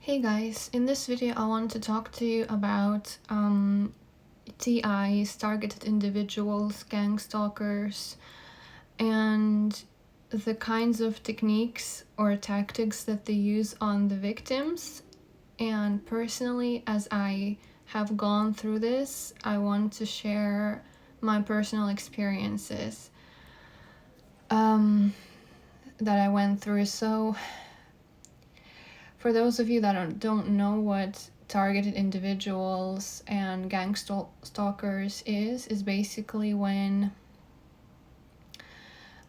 Hey guys, in this video I want to talk to you about TIs, targeted individuals, gang stalkers, and the kinds of techniques or tactics that they use on the victims. And personally, as I have gone through this, I want to share my personal experiences that I went through. So for those of you that don't know what targeted individuals and gang stalkers is basically when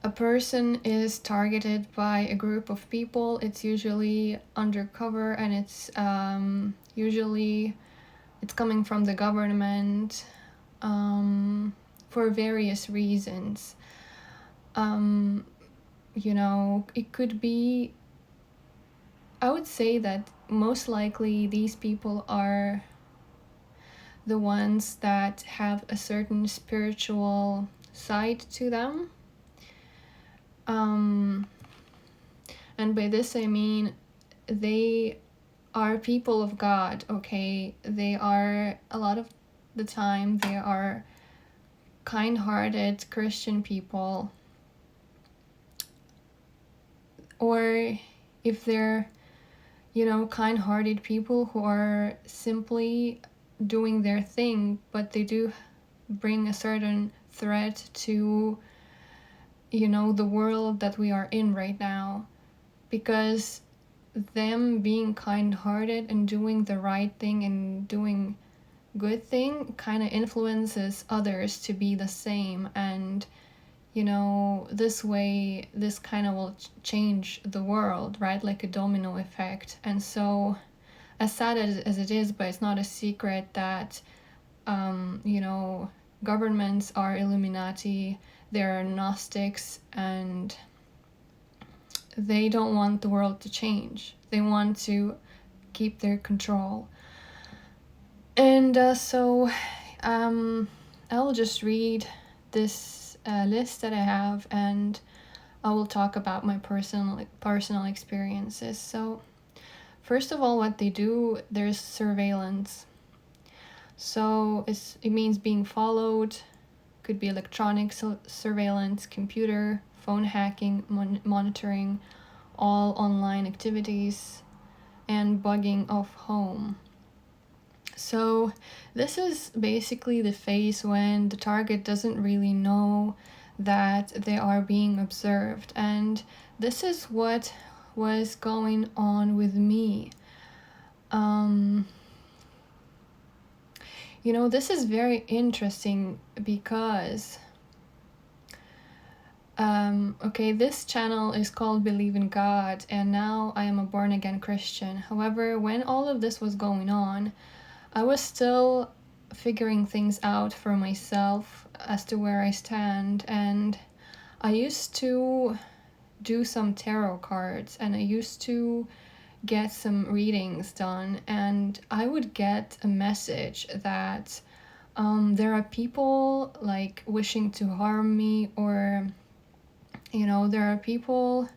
a person is targeted by a group of people. It's usually undercover, and it's coming from the government for various reasons. It could be, I would say that most likely these people are the ones that have a certain spiritual side to them. And by this I mean they are people of God, okay? They are, a lot of the time, they are kind-hearted Christian people. Or if they're kind-hearted people who are simply doing their thing, but they do bring a certain threat to, the world that we are in right now. Because them being kind-hearted and doing the right thing and doing good thing kind of influences others to be the same, and this way, this kind of will change the world, right? Like a domino effect. And so, as sad as it is, but it's not a secret that, governments are Illuminati, they're Gnostics, and they don't want the world to change. They want to keep their control. And I'll just read this list that I have, and I will talk about my personal experiences. So first of all, what they do, there's surveillance. So it means being followed. Could be electronic surveillance, computer, phone hacking, monitoring all online activities, and bugging of home. So this is basically the phase when the target doesn't really know that they are being observed. And this is what was going on with me. This is very interesting because this channel is called Believe in God, and now I am a born-again Christian. However, when all of this was going on, I was still figuring things out for myself as to where I stand, and I used to do some tarot cards, and I used to get some readings done, and I would get a message that there are people like wishing to harm me, or there are people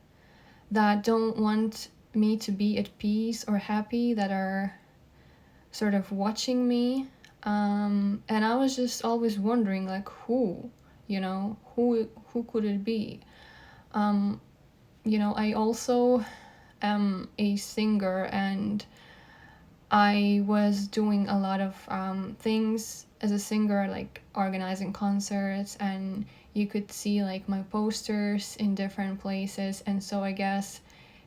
that don't want me to be at peace or happy, that are sort of watching me. And I was just always wondering, like, who could it be? I also am a singer, and I was doing a lot of things as a singer, like organizing concerts, and you could see like my posters in different places. And so I guess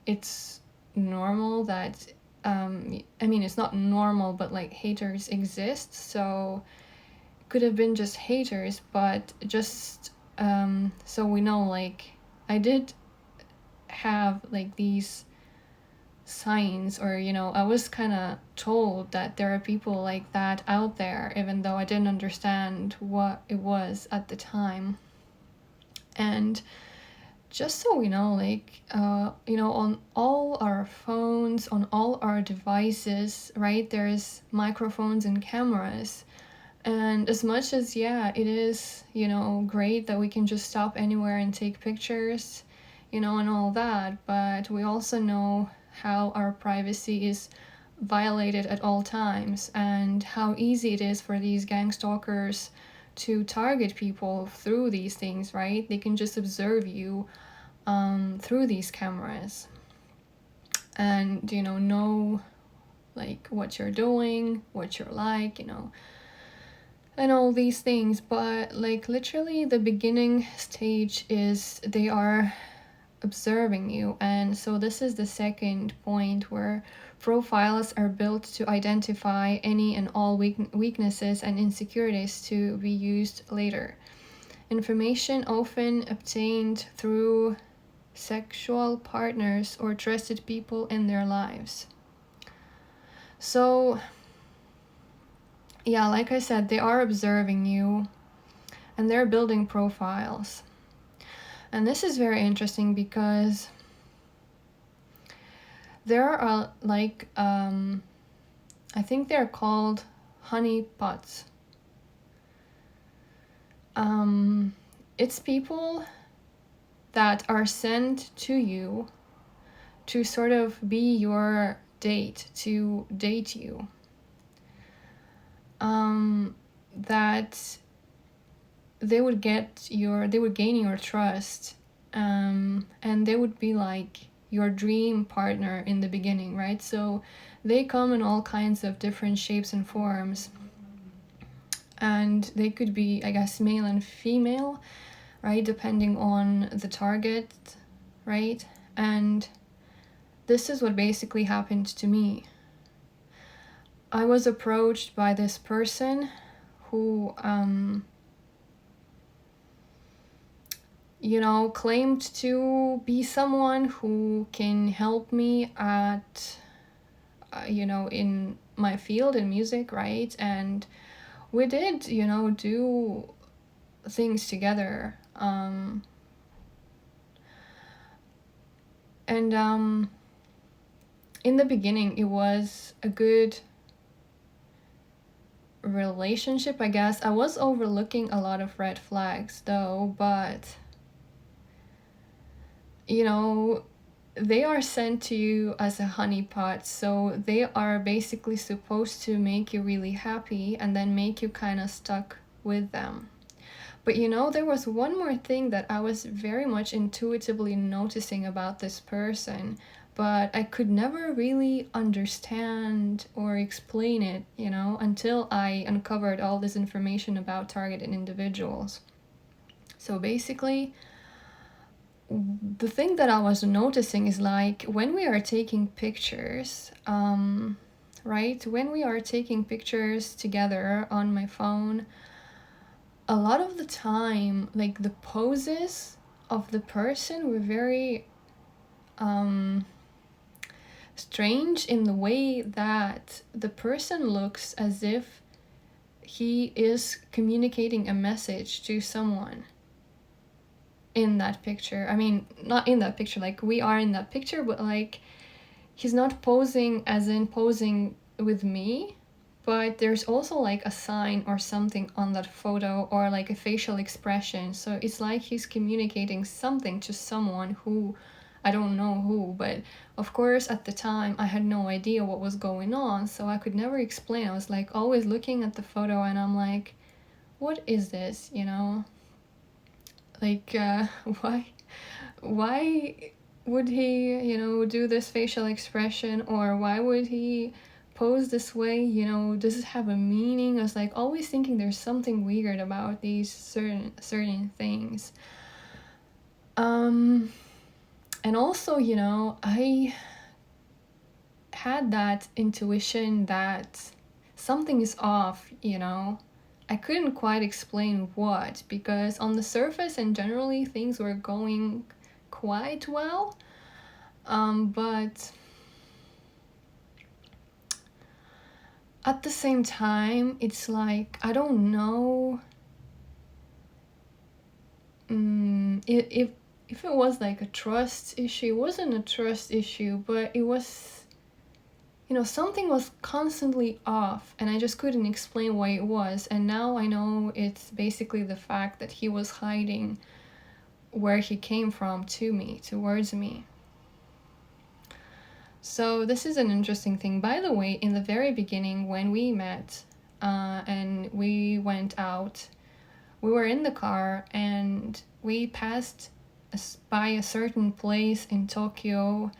it's normal that it's not normal, but like haters exist. So it could have been just haters, but just so we know, like, I did have like these signs, or I was kind of told that there are people like that out there, even though I didn't understand what it was at the time. And just so we know, like, on all our phones, on all our devices, right, there's microphones and cameras. And as much as, it is, great that we can just stop anywhere and take pictures, and all that, but we also know how our privacy is violated at all times, and how easy it is for these gang stalkers to target people through these things, right? They can just observe you through these cameras and, know like what you're doing, what you're like, and all these things. But like literally the beginning stage is they are observing you. And so this is the second point, where profiles are built to identify any and all weaknesses and insecurities to be used later. Information often obtained through sexual partners or trusted people in their lives. So yeah, like I said, they are observing you and they're building profiles. And this is very interesting because there are like, I think they're called honeypots. It's people that are sent to you to sort of be your date, to date you. That they would gain your trust, and they would be like your dream partner in the beginning, right? So they come in all kinds of different shapes and forms, and they could be, I guess, male and female, right, depending on the target, right? And this is what basically happened to me. I was approached by this person who claimed to be someone who can help me at in my field in music, right? And we did do things together, and in the beginning it was a good relationship, I guess. I was overlooking a lot of red flags though, but they are sent to you as a honeypot, so they are basically supposed to make you really happy and then make you kind of stuck with them. But there was one more thing that I was very much intuitively noticing about this person, but I could never really understand or explain it, until I uncovered all this information about targeted individuals. So basically, the thing that I was noticing is like when we are taking pictures, right? When we are taking pictures together on my phone, a lot of the time, like the poses of the person were very strange in the way that the person looks as if he is communicating a message to someone in that picture. I mean, not in that picture, like we are in that picture, but like he's not posing as in posing with me, but there's also like a sign or something on that photo, or like a facial expression. So it's like he's communicating something to someone who I don't know who, but of course at the time I had no idea what was going on, so I could never explain. I was like always looking at the photo and I'm like, what is this, like why would he do this facial expression, or why would he pose this way, does it have a meaning? I was like always thinking there's something weird about these certain things. And also, I had that intuition that something is off, I couldn't quite explain what, because on the surface and generally things were going quite well, but at the same time, it's like, I don't know if it was like a trust issue. It wasn't a trust issue, but it was, something was constantly off, and I just couldn't explain why it was. And now I know it's basically the fact that he was hiding where he came from towards me. So this is an interesting thing. By the way, in the very beginning when we met and we went out, we were in the car and we passed by a certain place in Tokyo,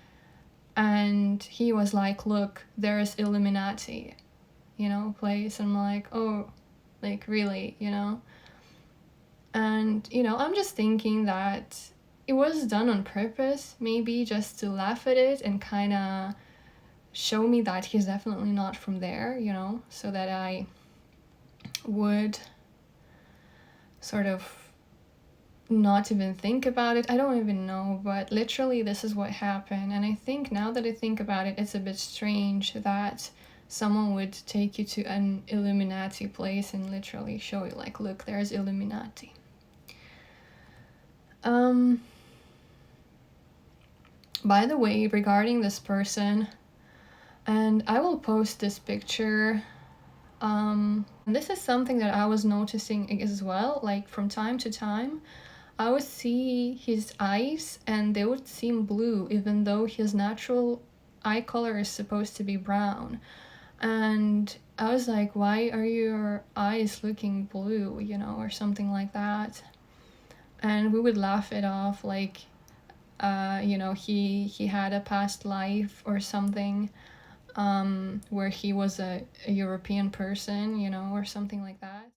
and he was like, look, there's Illuminati, place. And I'm like, oh, like really, And, I'm just thinking that it was done on purpose, maybe just to laugh at it and kind of show me that he's definitely not from there, so that I would sort of not even think about it. I don't even know, but literally this is what happened. And I think now that I think about it, it's a bit strange that someone would take you to an Illuminati place and literally show you, like, look, there's Illuminati. By the way, regarding this person, and I will post this picture. This is something that I was noticing as well, like from time to time. I would see his eyes and they would seem blue, even though his natural eye color is supposed to be brown. And I was like, why are your eyes looking blue, or something like that. And we would laugh it off, like, he had a past life or something, where he was a European person, or something like that.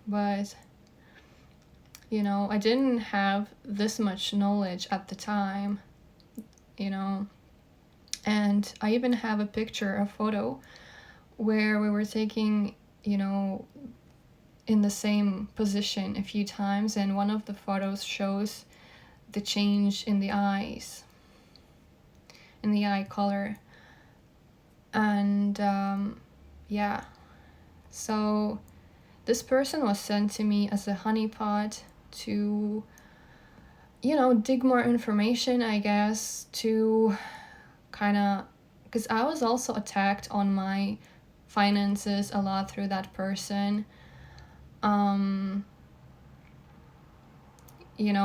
But, I didn't have this much knowledge at the time, and I even have a photo, where we were taking, in the same position a few times, and one of the photos shows the change in the eyes, in the eye color. And yeah, so this person was sent to me as a honeypot to, dig more information, I guess, to kind of, because I was also attacked on my finances a lot through that person.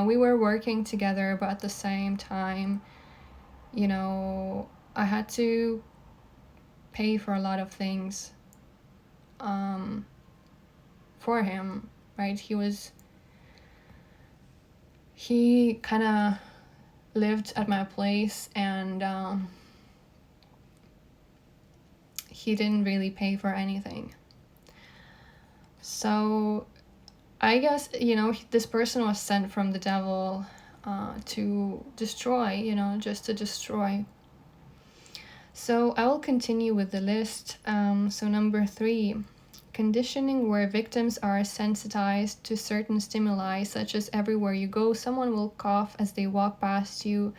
We were working together, but at the same time, I had to pay for a lot of things for him, right? He kind of lived at my place, and he didn't really pay for anything. So I guess, this person was sent from the devil to destroy, just to destroy. So I will continue with the list. So number 3, conditioning, where victims are sensitized to certain stimuli, such as everywhere you go, someone will cough as they walk past you.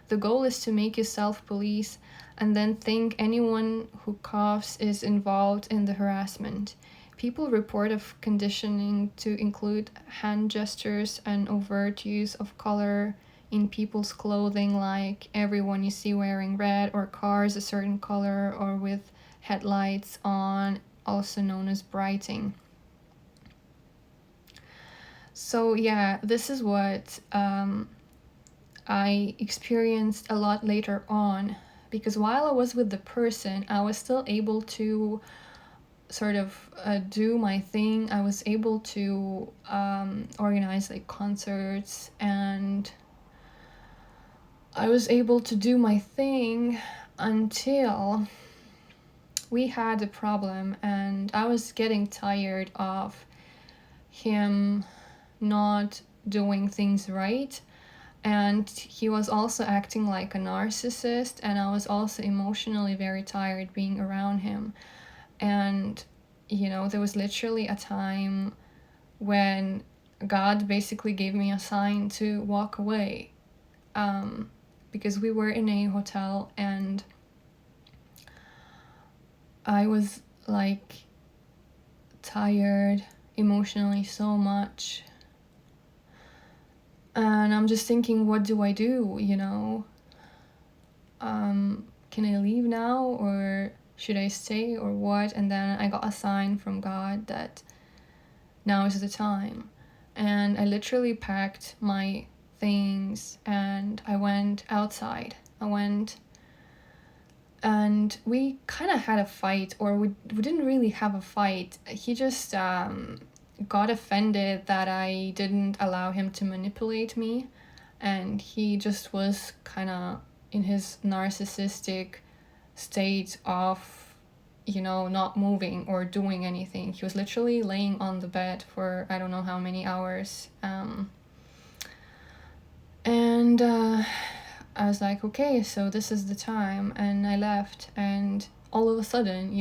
The goal is to make you self-police and then think anyone who coughs is involved in the harassment. People report of conditioning to include hand gestures and overt use of color in people's clothing, like everyone you see wearing red, or cars a certain color, or with headlights on, also known as brighting. So yeah, this is what I experienced a lot later on, because while I was with the person, I was still able to sort of do my thing. I was able to organize like concerts, and I was able to do my thing until we had a problem, and I was getting tired of him not doing things right. And he was also acting like a narcissist, and I was also emotionally very tired being around him. And, there was literally a time when God basically gave me a sign to walk away, because we were in a hotel and I was like tired emotionally so much. And I'm just thinking, what do I do, Can I leave now, or should I stay, or what? And then I got a sign from God that now is the time. And I literally packed my things, and I went outside. And we kind of had a fight, or we didn't really have a fight. He just got offended that I didn't allow him to manipulate me, and he just was kind of in his narcissistic state of, not moving or doing anything. He was literally laying on the bed for I don't know how many hours. And I was like, okay, so this is the time. And I left, and all of a sudden,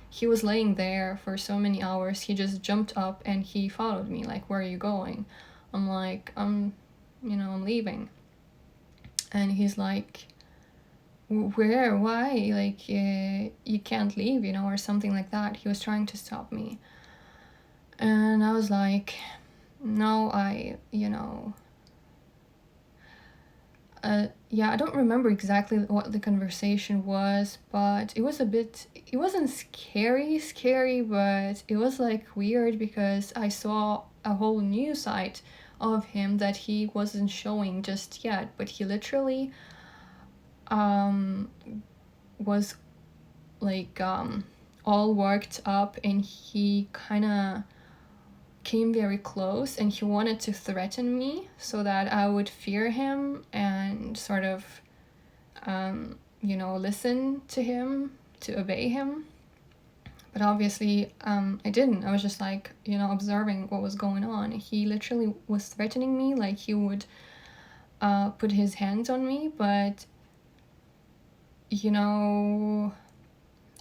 he was laying there for so many hours. He just jumped up and he followed me, like, where are you going? I'm like, I'm leaving. And he's like, where? Why? Like, you can't leave, or something like that. He was trying to stop me. And I was like, no, I don't remember exactly what the conversation was, but it wasn't scary, but it was like weird because I saw a whole new side of him that he wasn't showing just yet, but he literally was like all worked up, and he kind of came very close, and he wanted to threaten me so that I would fear him and sort of listen to him, to obey him. But obviously I didn't. I was just like, observing what was going on. He literally was threatening me, like he would put his hands on me, but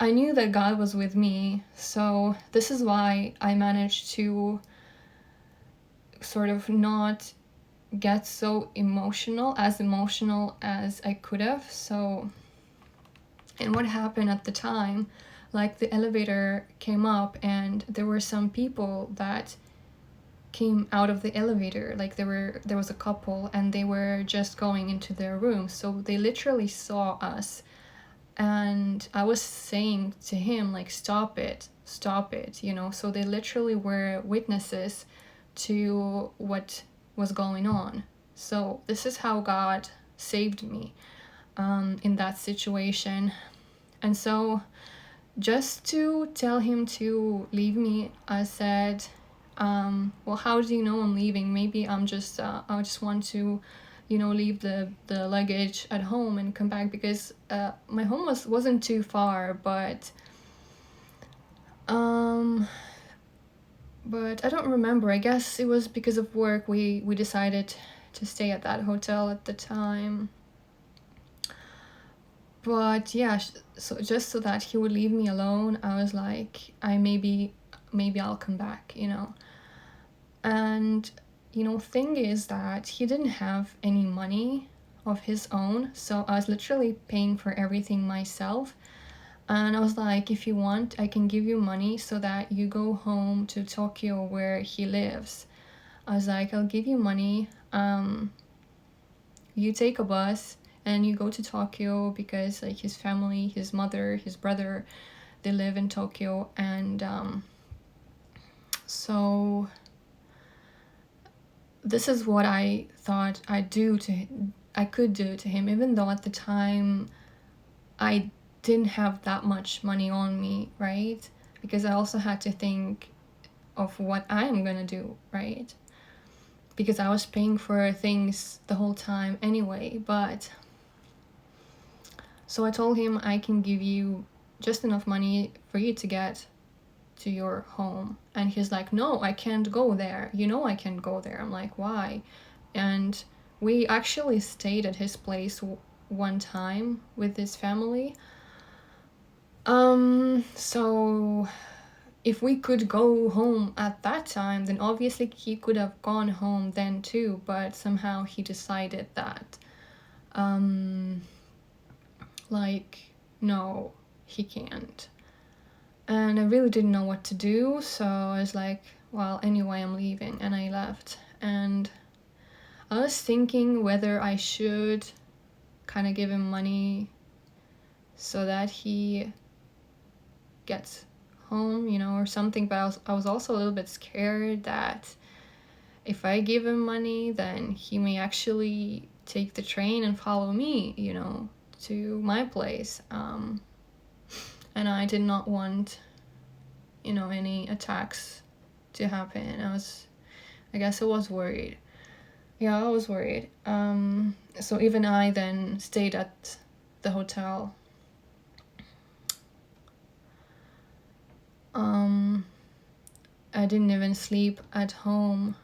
I knew that God was with me, so this is why I managed to sort of not get so emotional as I could have. So, and what happened at the time, like the elevator came up and there were some people that came out of the elevator, like there was a couple and they were just going into their room, so they literally saw us. And I was saying to him, like, stop it, so they literally were witnesses to what was going on. So this is how God saved me in that situation. And so just to tell him to leave me, I said, well, how do you know I'm leaving? Maybe I just want to leave the luggage at home and come back, because my home wasn't too far, but I don't remember. I guess it was because of work we decided to stay at that hotel at the time. But yeah, so just so that he would leave me alone, I was like, maybe I'll come back, And thing is that he didn't have any money of his own, so I was literally paying for everything myself. And I was like, if you want, I can give you money so that you go home to Tokyo where he lives. I was like, I'll give you money, you take a bus and you go to Tokyo, because like his family, his mother, his brother, they live in Tokyo. And so this is what I thought I could do to him, even though at the time I didn't have that much money on me, right? Because I also had to think of what I am gonna do, right? Because I was paying for things the whole time anyway. But so I told him, I can give you just enough money for you to get to your home. And he's like, no, I can't go there. I can't go there. I'm like, why? And we actually stayed at his place one time with his family. So if we could go home at that time, then obviously he could have gone home then too, but somehow he decided that like, no, he can't. And I really didn't know what to do, so I was like, well, anyway, I'm leaving. And I left. And I was thinking whether I should kind of give him money so that he gets home, or something. But I was also a little bit scared that if I give him money, then he may actually take the train and follow me, to my place. And I did not want, any attacks to happen. I guess I was worried. Yeah, I was worried. So even I then stayed at the hotel. I didn't even sleep at home.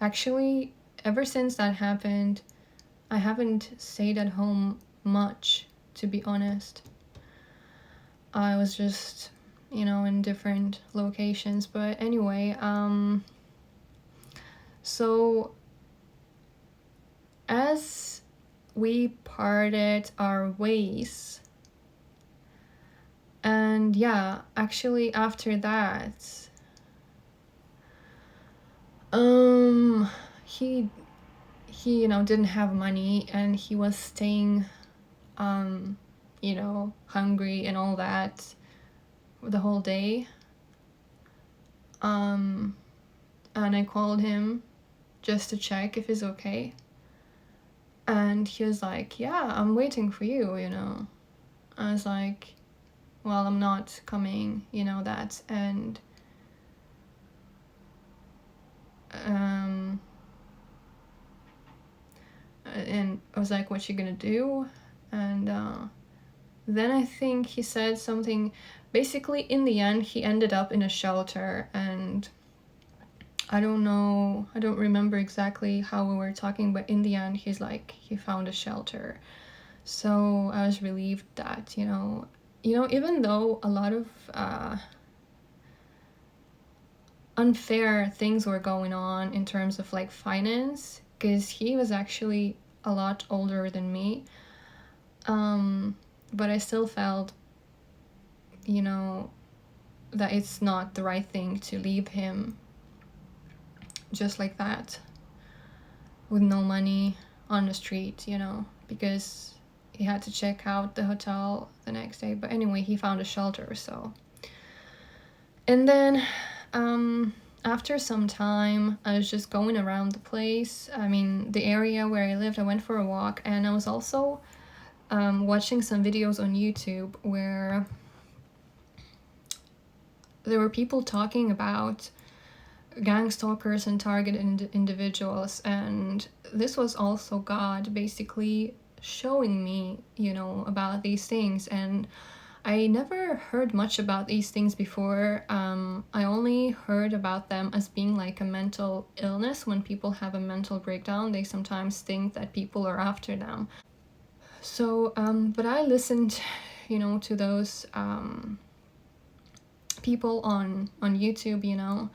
Actually, ever since that happened, I haven't stayed at home much, to be honest. I was just, in different locations. But anyway, so as we parted our ways, and yeah, actually after that, he didn't have money, and he was staying hungry and all that the whole day. And I called him just to check if he's okay, and he was like, yeah, I'm waiting for you. I was like, well, I'm not coming, that. And I was like, what you gonna do? And then I think he said something. Basically, in the end, he ended up in a shelter, and I don't remember exactly how we were talking, but in the end, he's like, he found a shelter. So I was relieved that, even though a lot of unfair things were going on in terms of like finance, because he was actually a lot older than me, but I still felt, that it's not the right thing to leave him just like that with no money on the street, because he had to check out the hotel the next day. But anyway, he found a shelter. So, and then after some time, I was just going around the place, the area where I lived. I went for a walk, and I was also watching some videos on YouTube where there were people talking about gang stalkers and targeted individuals, and this was also God basically showing me, about these things. And I never heard much about these things before. I only heard about them as being like a mental illness. When people have a mental breakdown, they sometimes think that people are after them. So, but I listened, to those people on YouTube,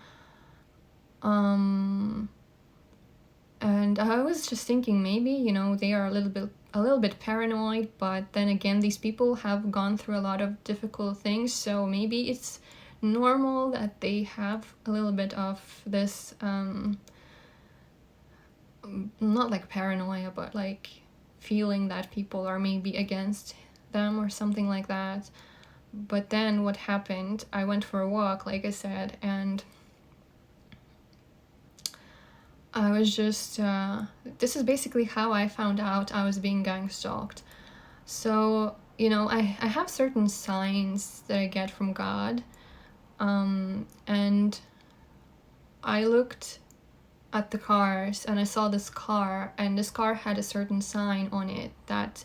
and I was just thinking maybe, they are a little bit paranoid, but then again, these people have gone through a lot of difficult things, so maybe it's normal that they have a little bit of this, not like paranoia, but like feeling that people are maybe against them or something like that. But then what happened, I went for a walk, like I said, and I was just, this is basically how I found out I was being gang stalked. So, I have certain signs that I get from God, and I looked at the cars, and I saw this car, and this car had a certain sign on it that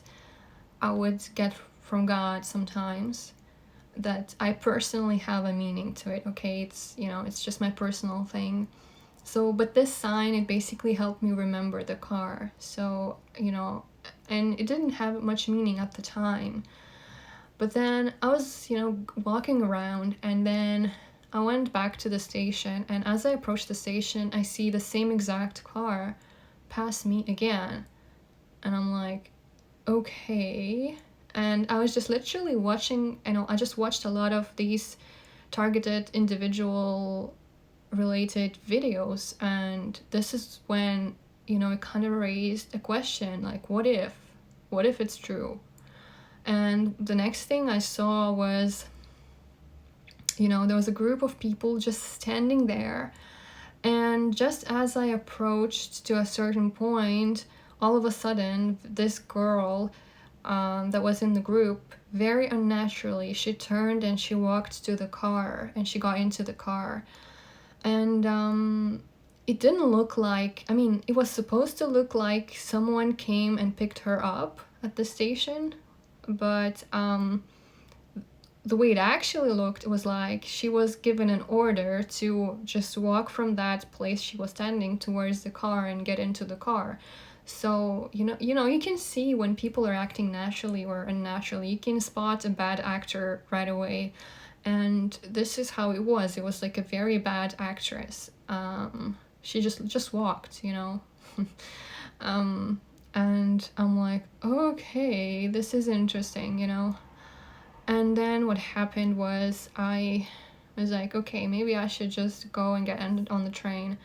I would get from God sometimes, that I personally have a meaning to it, okay? It's, it's just my personal thing. So, but this sign, it basically helped me remember the car. So, and it didn't have much meaning at the time. But then I was, walking around, and then I went back to the station, and as I approached the station, I see the same exact car pass me again. And I'm like, okay. And I was just literally watching, I just watched a lot of these targeted individual related videos, and this is when, it kind of raised a question, like, what if it's true? And the next thing I saw was, there was a group of people just standing there, And just as I approached to a certain point, all of a sudden, this girl that was in the group, very unnaturally, she turned and she walked to the car and she got into the car. And it didn't look like, I mean, it was supposed to look like someone came and picked her up at the station, but the way it actually looked was like she was given an order to just walk from that place she was standing towards the car and get into the car. So you can see when people are acting naturally or unnaturally. You can spot a bad actor right away, and this is how it was. It was like a very bad actress. She just walked, and I'm like, okay, this is interesting. And then what happened was I was like, okay, maybe I should just go and get on the train.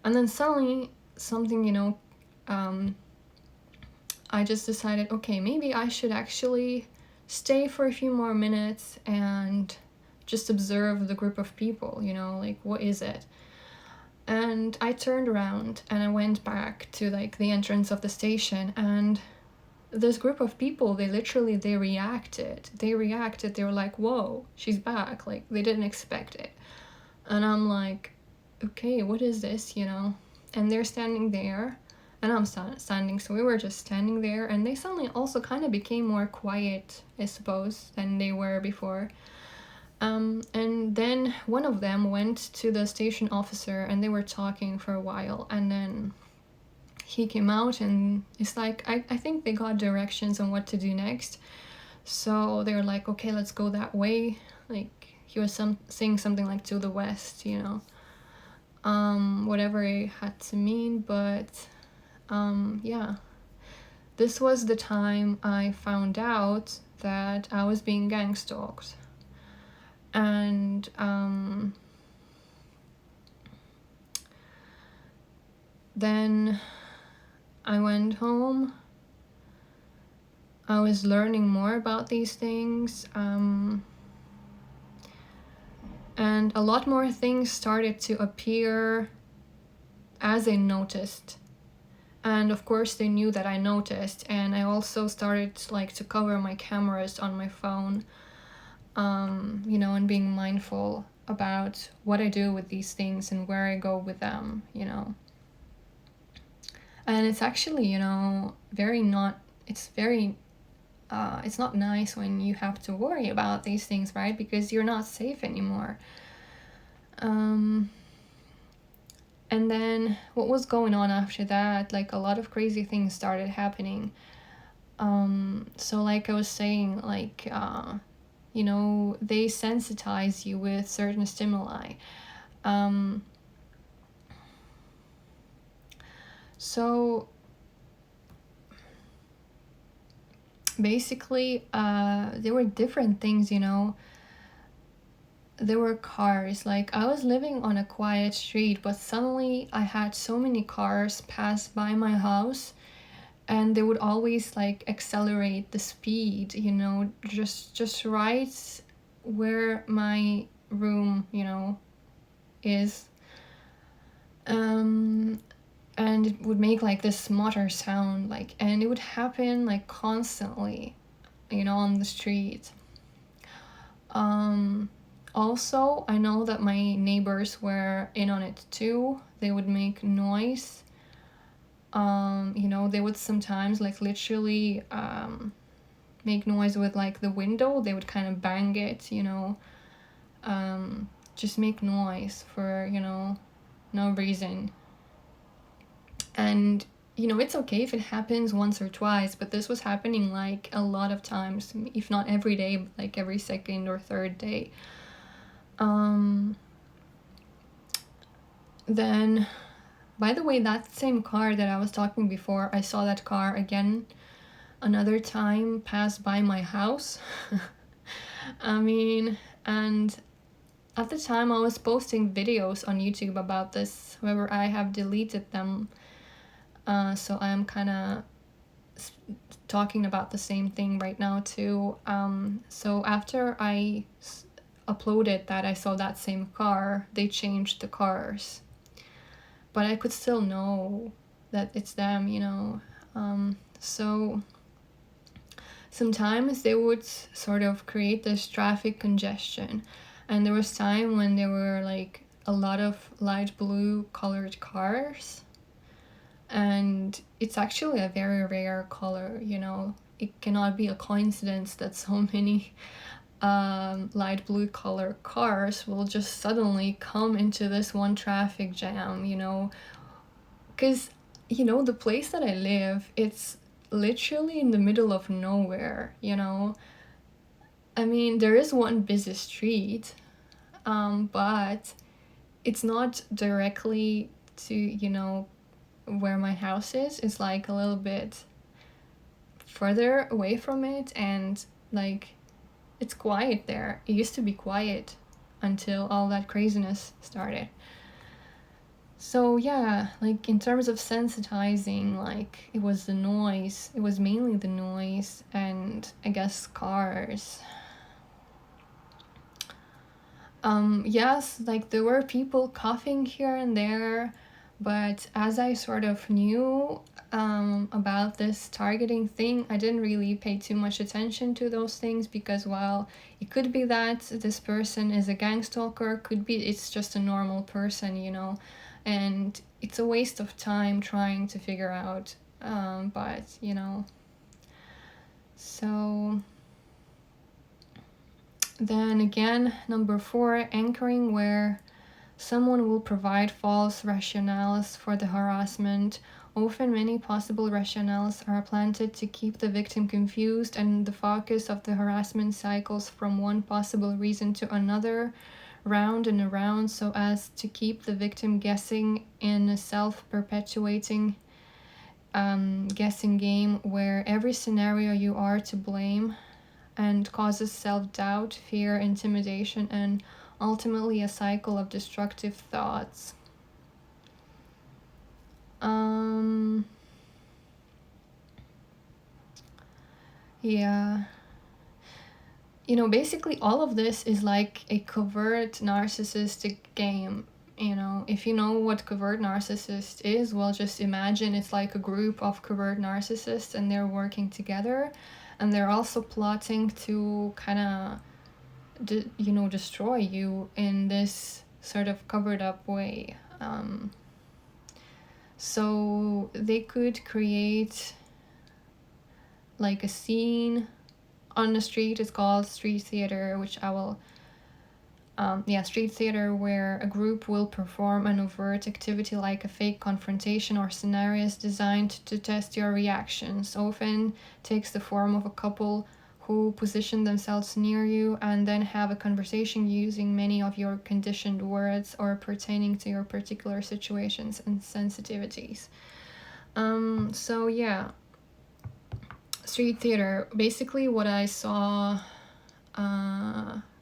And then suddenly something, I just decided, okay, maybe I should actually stay for a few more minutes and just observe the group of people, like, what is it? And I turned around and I went back to like the entrance of the station, and this group of people, they reacted. They were like, whoa, she's back. Like, they didn't expect it. And I'm like, okay, what is this, And they're standing there, and I'm standing, so we were just standing there, and they suddenly also kind of became more quiet, I suppose, than they were before. And then one of them went to the station officer, and they were talking for a while, and then he came out, and it's like, I think they got directions on what to do next. So they were like, okay, let's go that way. Like, he was saying something like to the west, whatever it had to mean. But yeah, this was the time I found out that I was being gang stalked. And then I went home. I was learning more about these things, and a lot more things started to appear as I noticed. And of course they knew that I noticed, and I also started to cover my cameras on my phone, and being mindful about what I do with these things and where I go with them, And it's actually, it's not nice when you have to worry about these things, right? Because you're not safe anymore. And then what was going on after that, like, a lot of crazy things started happening. So like I was saying, like, they sensitize you with certain stimuli. So basically, there were different things, There were cars. Like, I was living on a quiet street, but suddenly I had so many cars pass by my house, and they would always accelerate the speed, just right where my room, is. And it would make this motor sound, and it would happen constantly, on the street. Also, I know that my neighbors were in on it too. They would make noise. They would sometimes literally make noise with the window. They would kind of bang it, just make noise for, no reason. And it's okay if it happens once or twice, but this was happening a lot of times, if not every day, but every second or third day. Then, by the way, that same car that I was talking before, I saw that car again another time pass by my house. And at the time I was posting videos on YouTube about this. However, I have deleted them. So I'm kind of talking about the same thing right now too. So after I uploaded that I saw that same car, they changed the cars. but I could still know that it's them, you know. So sometimes they would sort of create this traffic congestion, and there was time when there were like a lot of light blue colored cars, and it's actually a very rare color, you know. It cannot be a coincidence that so many light blue color cars will just suddenly come into this one traffic jam, you know. Because, you know, the place that I live, it's literally in the middle of nowhere, you know. I mean, there is one busy street, but it's not directly to, you know, where my house is. It's like a little bit further away from it, and like it's quiet there. It used to be quiet until all that craziness started. So yeah, like in terms of sensitizing, like it was the noise. It was mainly the noise and I guess cars. Yes, like there were people coughing here and there, but as I sort of knew about this targeting thing, I didn't really pay too much attention to those things because, well, it could be that this person is a gang stalker, could be it's just a normal person, you know, and it's a waste of time trying to figure out, but, you know, so... Then again, number 4, anchoring, where someone will provide false rationales for the harassment. Often, many possible rationales are planted to keep the victim confused, and the focus of the harassment cycles from one possible reason to another, round and around, so as to keep the victim guessing in a self-perpetuating guessing game where every scenario you are to blame, and causes self-doubt, fear, intimidation, and ultimately a cycle of destructive thoughts. Yeah. You know, basically all of this is like a covert narcissistic game. You know, if you know what covert narcissist is, well, just imagine it's like a group of covert narcissists and they're working together, and they're also plotting to kind of, you know, destroy you in this sort of covered up way. So they could create like a scene on the street. It's called street theater, which I will street theater, where a group will perform an overt activity like a fake confrontation or scenarios designed to test your reactions. Often takes the form of a couple who position themselves near you and then have a conversation using many of your conditioned words or pertaining to your particular situations and sensitivities. So yeah, street theater. Basically, what I saw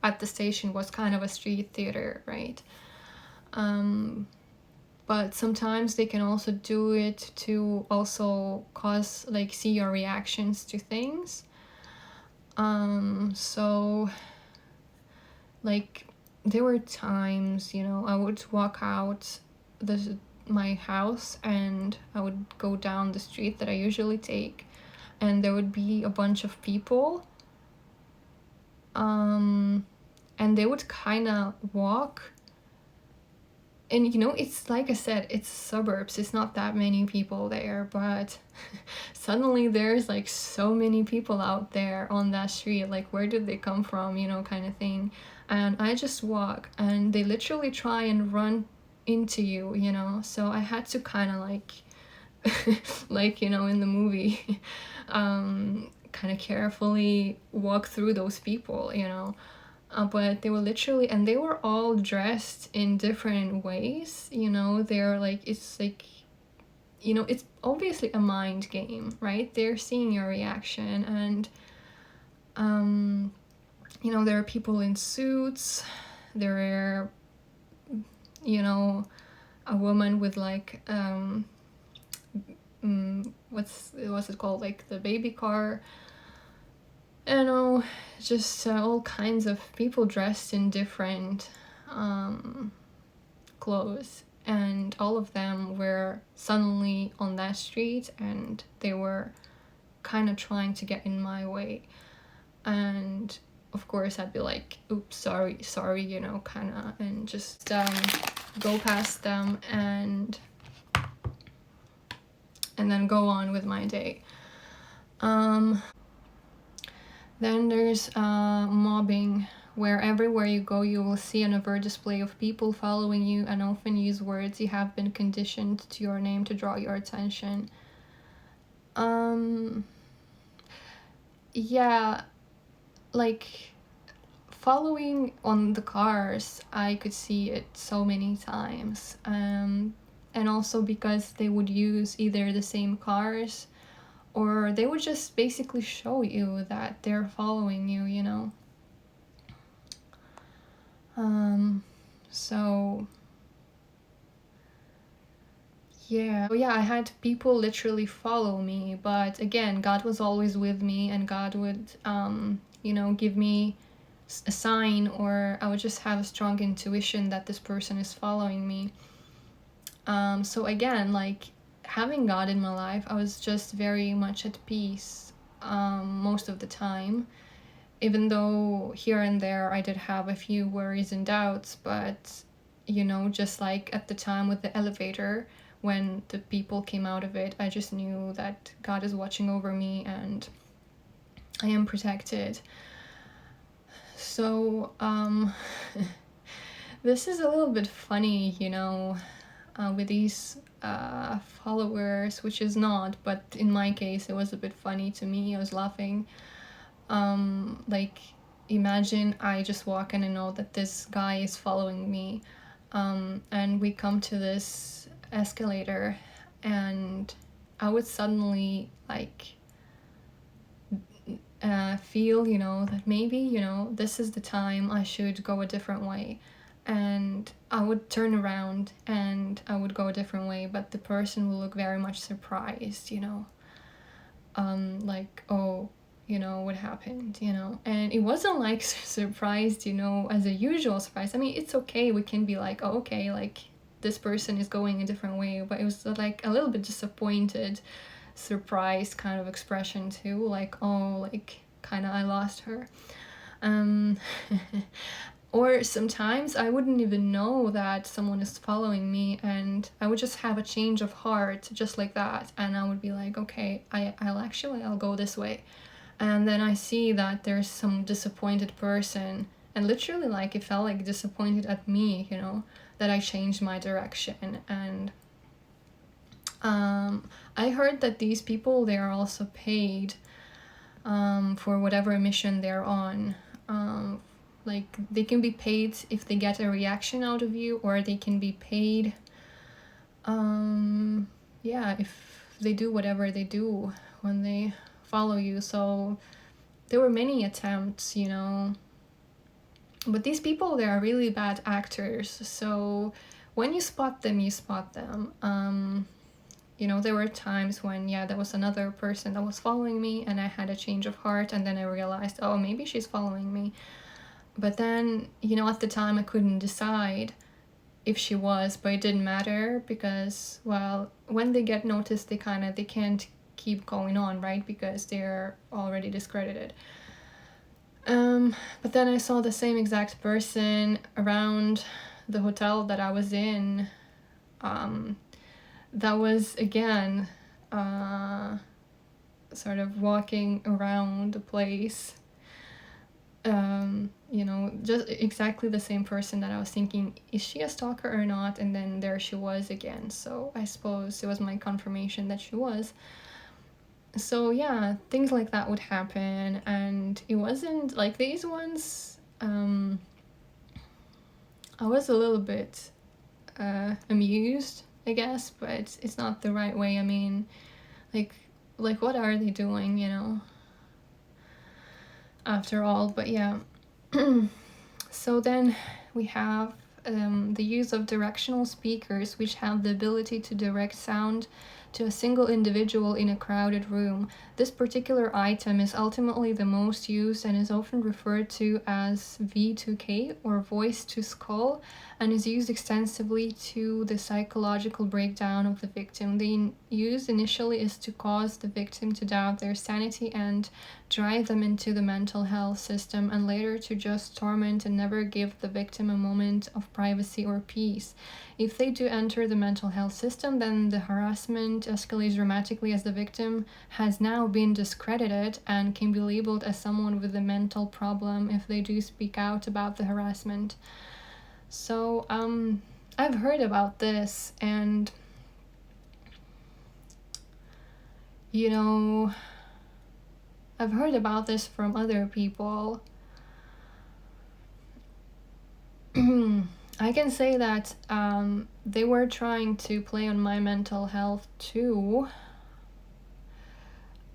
at the station was kind of a street theater, right? But sometimes they can also do it to also cause, like, see your reactions to things. So, like, there were times, you know, I would walk out my house and I would go down the street that I usually take, and there would be a bunch of people, and they would kind of walk, and you know, it's like I said, it's suburbs, it's not that many people there, but suddenly there's like so many people out there on that street, like where did they come from, you know, kind of thing. And I just walk and they literally try and run into you, you know, so I had to kind of like like, you know, in the movie, kind of carefully walk through those people, you know. But they were literally, and they were all dressed in different ways, you know. They're like, it's like, you know, it's obviously a mind game, right? They're seeing your reaction, and you know, there are people in suits, there are, you know, a woman with like what's it called, like the baby car, you know, just all kinds of people dressed in different clothes. and all of them were suddenly on that street, and they were kind of trying to get in my way. And of course I'd be like, oops, sorry, you know, kind of, and just go past them and then go on with my day. Then there's mobbing, where everywhere you go you will see an overt display of people following you and often use words you have been conditioned to your name to draw your attention. Yeah, like following on the cars, I could see it so many times. And also because they would use either the same cars, or they would just basically show you that they're following you, you know. So yeah, I had people literally follow me, but again, God was always with me, and God would you know, give me a sign, or I would just have a strong intuition that this person is following me. So again, like having God in my life, I was just very much at peace most of the time, even though here and there I did have a few worries and doubts. But you know, just like at the time with the elevator, when the people came out of it, I just knew that God is watching over me and I am protected. So this is a little bit funny, you know, with these followers, which is not, but in my case it was a bit funny to me. I was laughing. Like, imagine I just walk in and know that this guy is following me, and we come to this escalator, and I would suddenly like feel, you know, that maybe, you know, this is the time I should go a different way. And I would turn around and I would go a different way, but the person will look very much surprised, you know. Like, oh, you know, what happened, you know. And it wasn't like surprised, you know, as a usual surprise. I mean, it's okay, we can be like, oh, okay, like this person is going a different way, but it was like a little bit disappointed, surprised kind of expression too, like, oh, like kind of I lost her. Or sometimes I wouldn't even know that someone is following me, and I would just have a change of heart just like that, and I would be like, okay, I'll go this way. And then I see that there's some disappointed person, and literally like it felt like disappointed at me, you know, that I changed my direction. And I heard that these people, they are also paid for whatever mission they're on. Like they can be paid if they get a reaction out of you, or they can be paid yeah, if they do whatever they do when they follow you. So there were many attempts, you know, but these people, they are really bad actors. So when you spot them, you spot them. You know, there were times when, yeah, there was another person that was following me, and I had a change of heart, and then I realized, oh, maybe she's following me. But then, you know, at the time I couldn't decide if she was, but it didn't matter, because, well, when they get noticed, they can't keep going on, right? Because they're already discredited. But then I saw the same exact person around the hotel that I was in. That was, again, sort of walking around the place. You know, just exactly the same person that I was thinking, is she a stalker or not? And then there she was again. So I suppose it was my confirmation that she was. So yeah, things like that would happen, and it wasn't like these ones. I was a little bit amused, I guess, but it's not the right way. I mean, like what are they doing, you know? After all, but yeah. So then we have the use of directional speakers, which have the ability to direct sound to a single individual in a crowded room. This particular item is ultimately the most used and is often referred to as V2K, or voice to skull, and is used extensively to the psychological breakdown of the victim. The use initially is to cause the victim to doubt their sanity and drive them into the mental health system, and later to just torment and never give the victim a moment of privacy or peace. If they do enter the mental health system, then the harassment escalates dramatically, as the victim has now been discredited and can be labeled as someone with a mental problem if they do speak out about the harassment. So I've heard about this, and I've heard about this from other people. I can say that they were trying to play on my mental health too.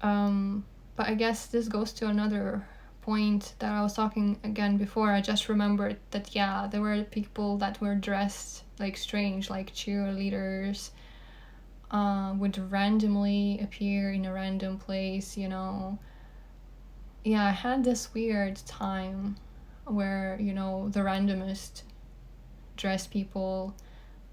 But I guess this goes to another point that I was talking again before. I just remembered that, yeah, there were people that were dressed like strange, like cheerleaders, would randomly appear in a random place, Yeah, I had this weird time where, the randomest dressed people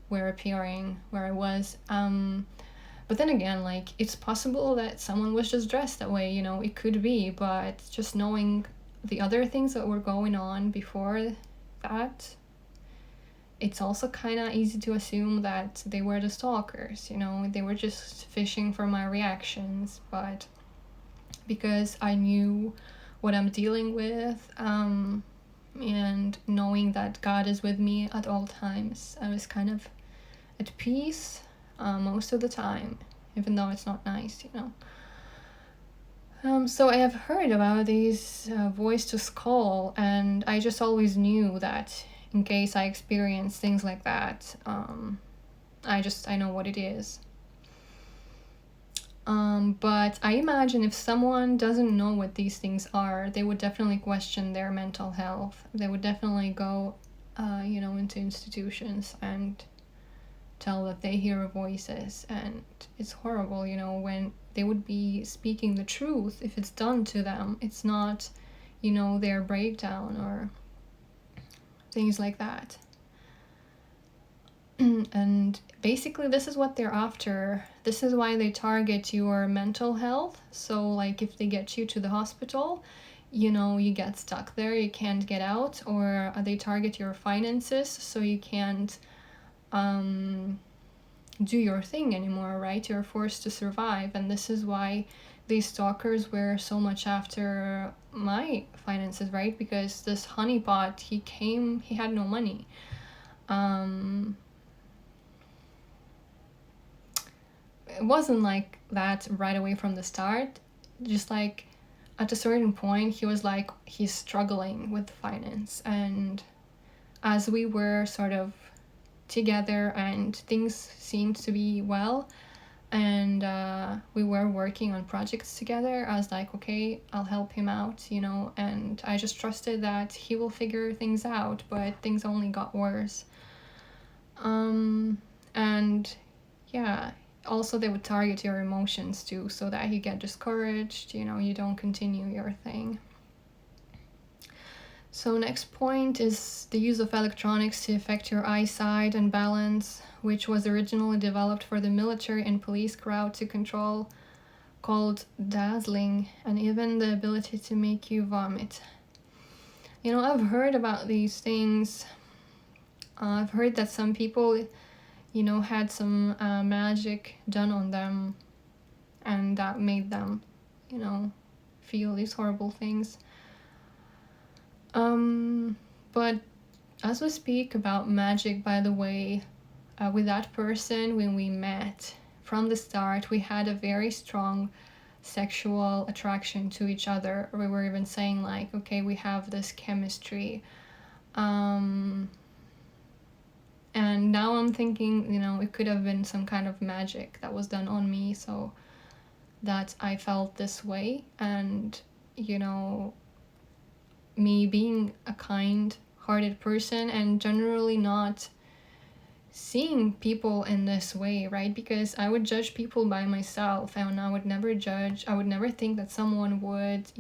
were appearing where I was. But then again, like, it's possible that someone was just dressed that way, it could be, but just knowing the other things that were going on before that, it's also kind of easy to assume that they were the stalkers, they were just fishing for my reactions. But because I knew what I'm dealing with, and knowing that God is with me at all times, I was kind of at peace most of the time, even though it's not nice, So I have heard about these voice to skull, and I just always knew that in case I experience things like that, I know what it is. But I imagine if someone doesn't know what these things are, they would definitely question their mental health. They would definitely go, into institutions and tell that they hear voices, and it's horrible, when they would be speaking the truth. If it's done to them, it's not, their breakdown or things like that. And basically this is what they're after. This is why they target your mental health. So like if they get you to the hospital, you get stuck there, you can't get out, or they target your finances so you can't do your thing anymore, right? You're forced to survive. And this is why these stalkers were so much after my finances, right? Because this honeypot, he had no money. It wasn't like that right away from the start. Just like at a certain point, he was like, he's struggling with finance. And as we were sort of together and things seemed to be well, and we were working on projects together, I was like, okay, I'll help him out, and I just trusted that he will figure things out. But things only got worse. And yeah, also they would target your emotions too, so that you get discouraged, you don't continue your thing. So next point is the use of electronics to affect your eyesight and balance, which was originally developed for the military and police crowd to control, called dazzling, and even the ability to make you vomit. I've heard about these things. I've heard that some people, had some magic done on them, and that made them, feel these horrible things. But as we speak about magic, by the way, with that person, when we met from the start, we had a very strong sexual attraction to each other. We were even saying like, okay, we have this chemistry. And now I'm thinking, it could have been some kind of magic that was done on me, so that I felt this way. And, me being a kind-hearted person and generally not seeing people in this way, right? Because I would judge people by myself, and I would never think that someone would,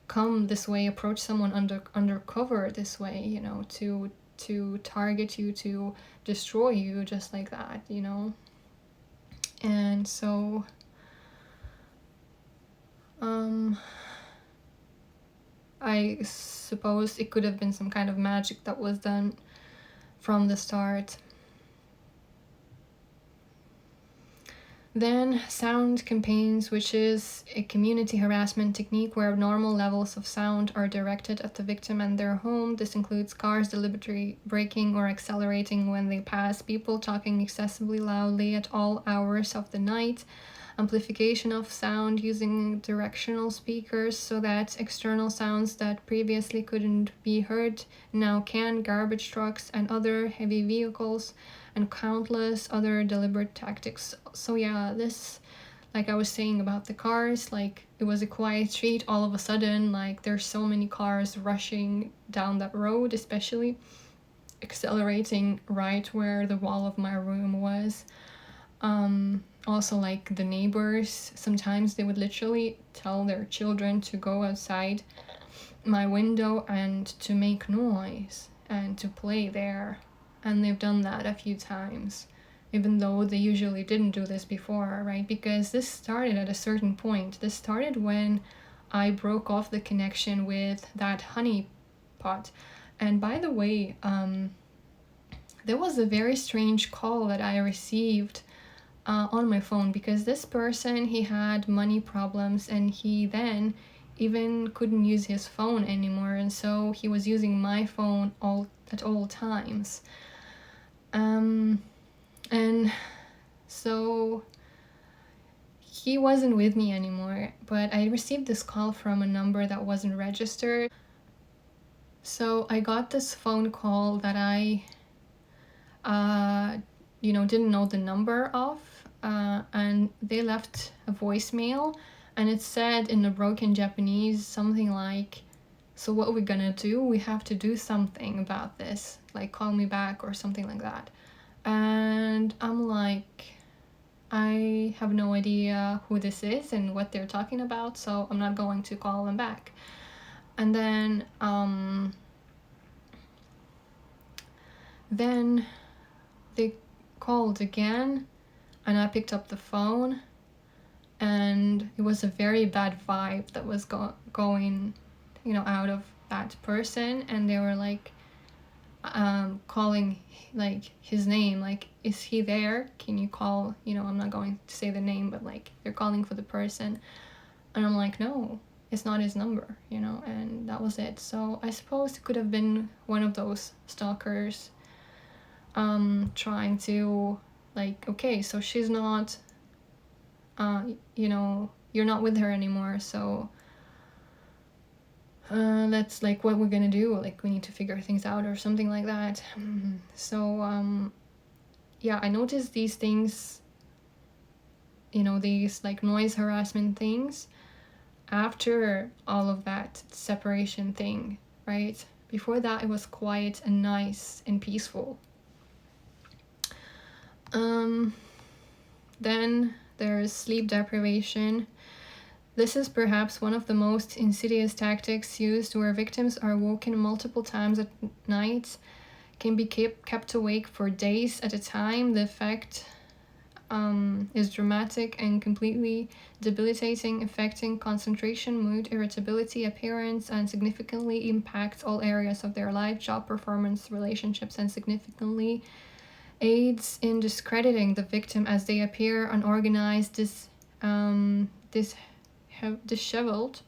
come this way, approach someone undercover this way, to to target you, to destroy you just like that, you know. And so I suppose it could have been some kind of magic that was done from the start. Then sound campaigns, which is a community harassment technique where abnormal levels of sound are directed at the victim and their home. This includes cars deliberately braking or accelerating when they pass, people talking excessively loudly at all hours of the night, amplification of sound using directional speakers so that external sounds that previously couldn't be heard now can, garbage trucks and other heavy vehicles, and countless other deliberate tactics. So yeah, this, like I was saying about the cars, like it was a quiet street, all of a sudden like there's so many cars rushing down that road, especially accelerating right where the wall of my room was. Also, like the neighbors, sometimes they would literally tell their children to go outside my window and to make noise and to play there. And they've done that a few times, even though they usually didn't do this before, right? Because this started at a certain point. This started when I broke off the connection with that honeypot. And by the way, there was a very strange call that I received on my phone, because this person, he had money problems and he then even couldn't use his phone anymore, and so he was using my phone at all times. And so he wasn't with me anymore, but I received this call from a number that wasn't registered. So I got this phone call that I didn't know the number of, and they left a voicemail, and it said in a broken Japanese something like, so what are we gonna do? We have to do something about this, like call me back or something like that. And I'm like, I have no idea who this is and what they're talking about, so I'm not going to call them back. And then they called again, and I picked up the phone, and it was a very bad vibe that was going out of that person, and they were like calling like his name, like, is he there, can you call, I'm not going to say the name, but like they're calling for the person, and I'm like, no, it's not his number, and that was it. So I suppose it could have been one of those stalkers trying to, like, okay, so she's not you're not with her anymore, so let's, like, what we're gonna do, like, we need to figure things out or something like that. So yeah, I noticed these things, these like noise harassment things after all of that separation thing, right? Before that, it was quiet and nice and peaceful. Then there's sleep deprivation. This is perhaps one of the most insidious tactics used, where victims are woken multiple times at night, can be kept awake for days at a time. The effect is dramatic and completely debilitating, affecting concentration, mood, irritability, appearance, and significantly impacts all areas of their life, job performance, relationships, and significantly aids in discrediting the victim as they appear unorganized, disheveled.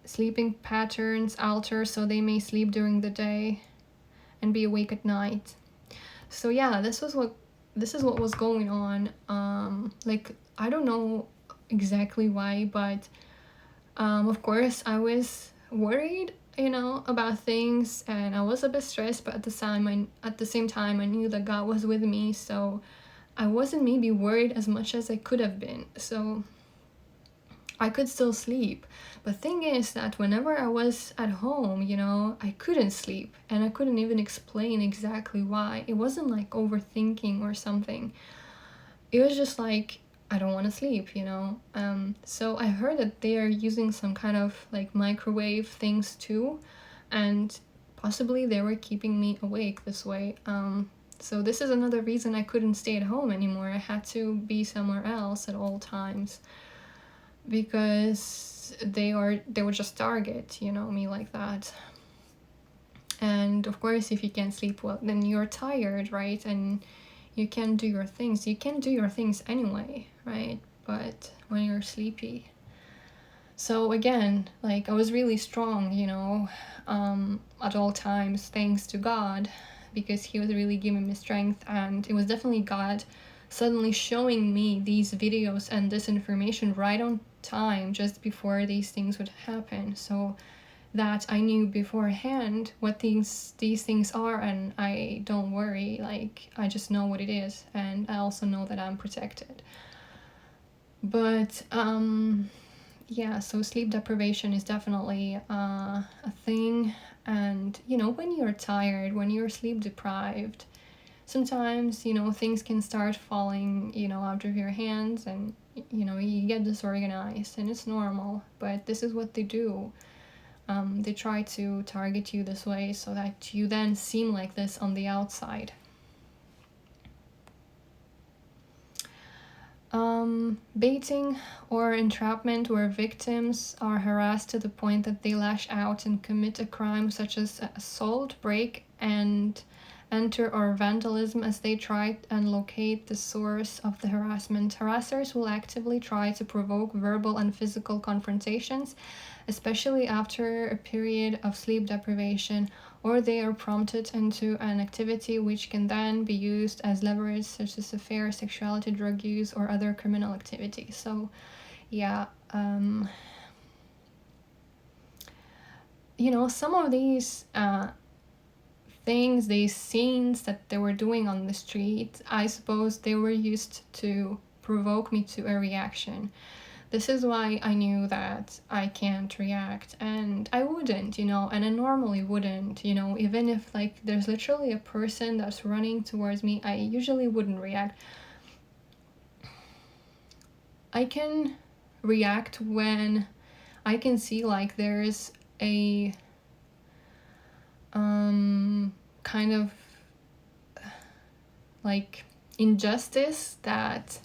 Sleeping patterns alter, so they may sleep during the day and be awake at night. So yeah, this is what was going on. Like, I don't know exactly why, but of course I was worried, about things, and I was a bit stressed, but at the same time I knew that God was with me, so I wasn't maybe worried as much as I could have been, so I could still sleep. But thing is that whenever I was at home, I couldn't sleep, and I couldn't even explain exactly why. It wasn't like overthinking or something. It was just like, I don't want to sleep, So I heard that they are using some kind of like microwave things too, and possibly they were keeping me awake this way. So this is another reason I couldn't stay at home anymore. I had to be somewhere else at all times, because they would just target, me like that. And of course, if you can't sleep well, then you're tired, right? And you can't do your things. You can do your things anyway, right? But when you're sleepy. So again, like, I was really strong, at all times, thanks to God, because he was really giving me strength. And it was definitely God suddenly showing me these videos and this information right on time, just before these things would happen, so that I knew beforehand what these things are, and I don't worry. Like, I just know what it is, and I also know that I'm protected. But yeah, so sleep deprivation is definitely a thing. And when you're tired, when you're sleep deprived, sometimes things can start falling out of your hands, and you get disorganized, and it's normal. But this is what they do. They try to target you this way so that you then seem like this on the outside. Baiting or entrapment, where victims are harassed to the point that they lash out and commit a crime such as assault, break and enter, or vandalism, as they try and locate the source of the harassment. Harassers will actively try to provoke verbal and physical confrontations, especially after a period of sleep deprivation, or they are prompted into an activity which can then be used as leverage, such as affair, sexuality, drug use, or other criminal activity. So yeah, some of these things, these scenes that they were doing on the street, I suppose they were used to provoke me to a reaction. This is why I knew that I can't react, and I wouldn't, and I normally wouldn't, even if like there's literally a person that's running towards me, I usually wouldn't react. I can react when I can see like there's a kind of like injustice that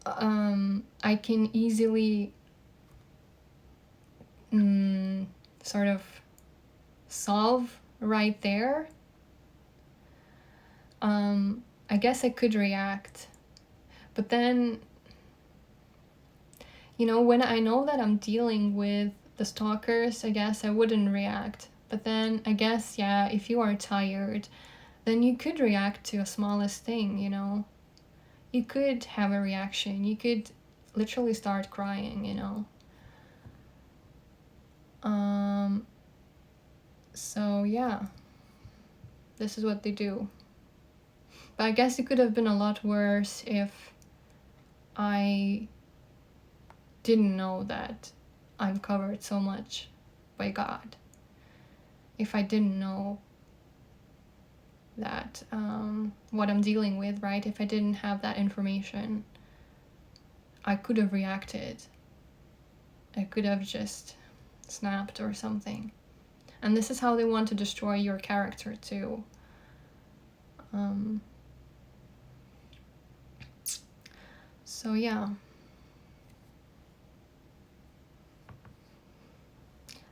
I can easily sort of solve right there. I guess I could react, but then when I know that I'm dealing with the stalkers, I guess I wouldn't react. But then I guess, yeah, if you are tired, then you could react to a smallest thing, you could have a reaction. You could literally start crying, So yeah, this is what they do. But I guess it could have been a lot worse if I didn't know that I'm covered so much by God. If I didn't know that what I'm dealing with, right? If I didn't have that information, I could have reacted. I could have just snapped or something. And this is how they want to destroy your character too. So yeah.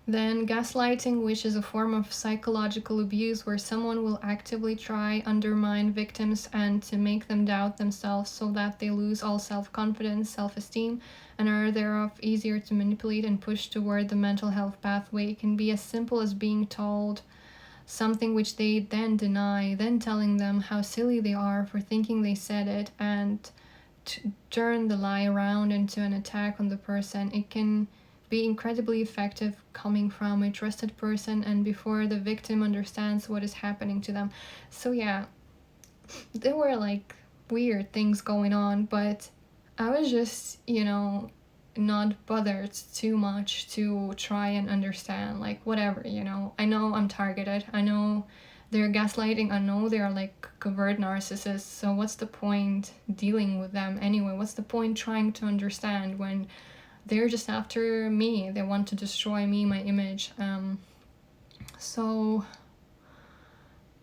Then gaslighting, which is a form of psychological abuse where someone will actively try undermine victims and to make them doubt themselves so that they lose all self-confidence, self-esteem, and are thereof easier to manipulate and push toward the mental health pathway. It can be as simple as being told something which they then deny, then telling them how silly they are for thinking they said it, and to turn the lie around into an attack on the person. It can be incredibly effective coming from a trusted person and before the victim understands what is happening to them. So yeah, there were like weird things going on, but I was just, not bothered too much to try and understand, like, whatever, I know I'm targeted, I know they're gaslighting, I know they're like covert narcissists, so what's the point dealing with them anyway? What's the point trying to understand when they're just after me? They want to destroy me, my image. So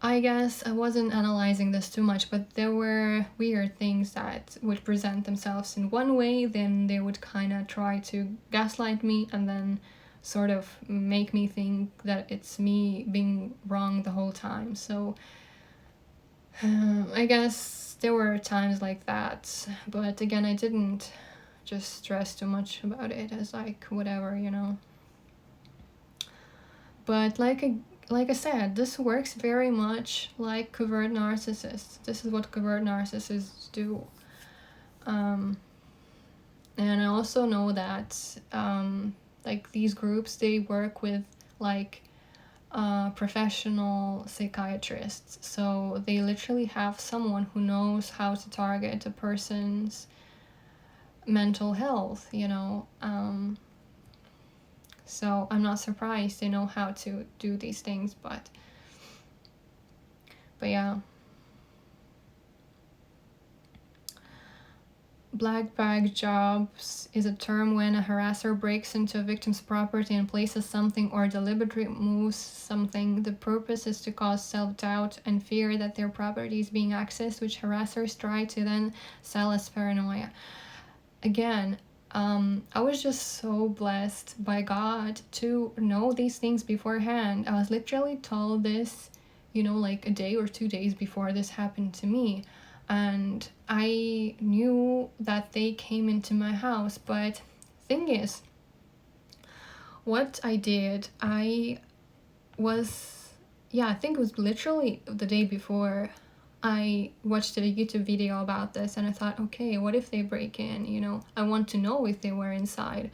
I guess I wasn't analyzing this too much, but there were weird things that would present themselves in one way, then they would kind of try to gaslight me and then sort of make me think that it's me being wrong the whole time. So I guess there were times like that, but again, I didn't just stress too much about it, as like whatever, you know. But like I said, this works very much like covert narcissists. This is what covert narcissists do. And I also know that like these groups, they work with like professional psychiatrists. So they literally have someone who knows how to target a person's mental health, you know. So I'm not surprised they know how to do these things, but yeah. Black bag jobs is a term when a harasser breaks into a victim's property and places something or deliberately moves something. The purpose is to cause self-doubt and fear that their property is being accessed, which harassers try to then sell as paranoia. Again, I was just so blessed by God to know these things beforehand. I was literally told this, you know, like a day or 2 days before this happened to me. And I knew that they came into my house. But thing is, what I did, I think it was literally the day before I watched a YouTube video about this, and I thought, okay, what if they break in? You know, I want to know if they were inside.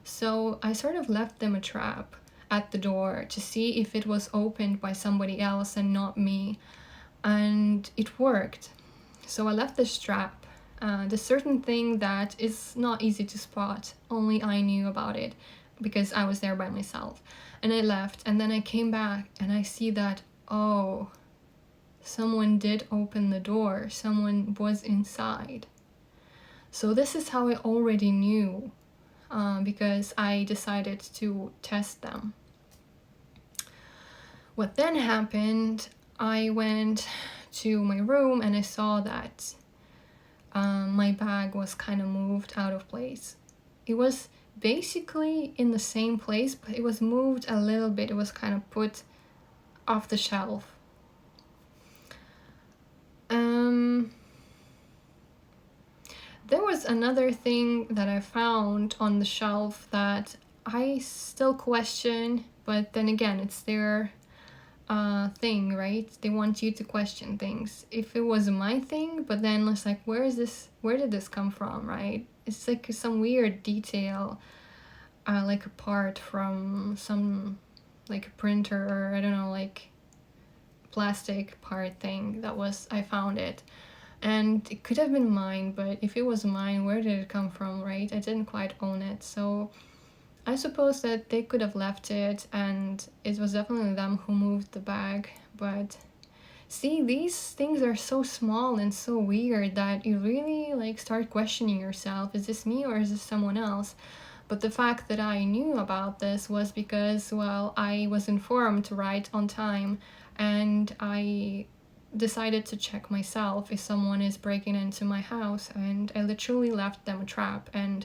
So I sort of left them a trap at the door to see if it was opened by somebody else and not me. And it worked. So I left this trap, the certain thing that is not easy to spot. Only I knew about it because I was there by myself. And I left, and then I came back and I see that, oh, someone did open the door, someone was inside. So this is how I already knew, because I decided to test them. What then happened, I went to my room and I saw that my bag was kind of moved out of place. It was basically in the same place, but it was moved a little bit. It was kind of put off the shelf. There was another thing that I found on the shelf that I still question, but then again, it's their thing, right? They want you to question things. If it was my thing, but then it's like, where did this come from, right? It's like some weird detail, like a part from some, like a printer, or I don't know, like plastic part thing I found it. And it could have been mine, but if it was mine, where did it come from, right? I didn't quite own it, so I suppose that they could have left it, and it was definitely them who moved the bag. But see, these things are so small and so weird that you really like start questioning yourself. Is this me or is this someone else? But the fact that I knew about this was because, well, I was informed right on time, and I decided to check myself if someone is breaking into my house, and I literally left them a trap. And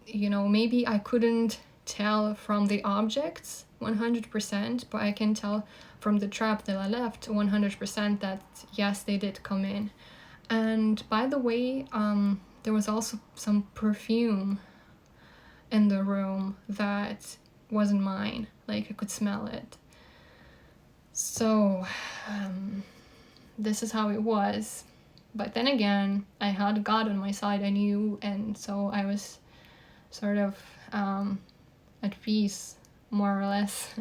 you know, maybe I couldn't tell from the objects 100%, but I can tell from the trap that I left 100% that yes, they did come in. And by the way, there was also some perfume in the room that wasn't mine. Like, I could smell it. So this is how it was. But then again, I had God on my side, I knew, and so I was sort of at peace, more or less.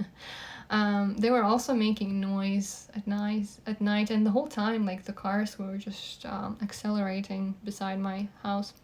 They were also making noise at night, and the whole time, like, the cars were just accelerating beside my house.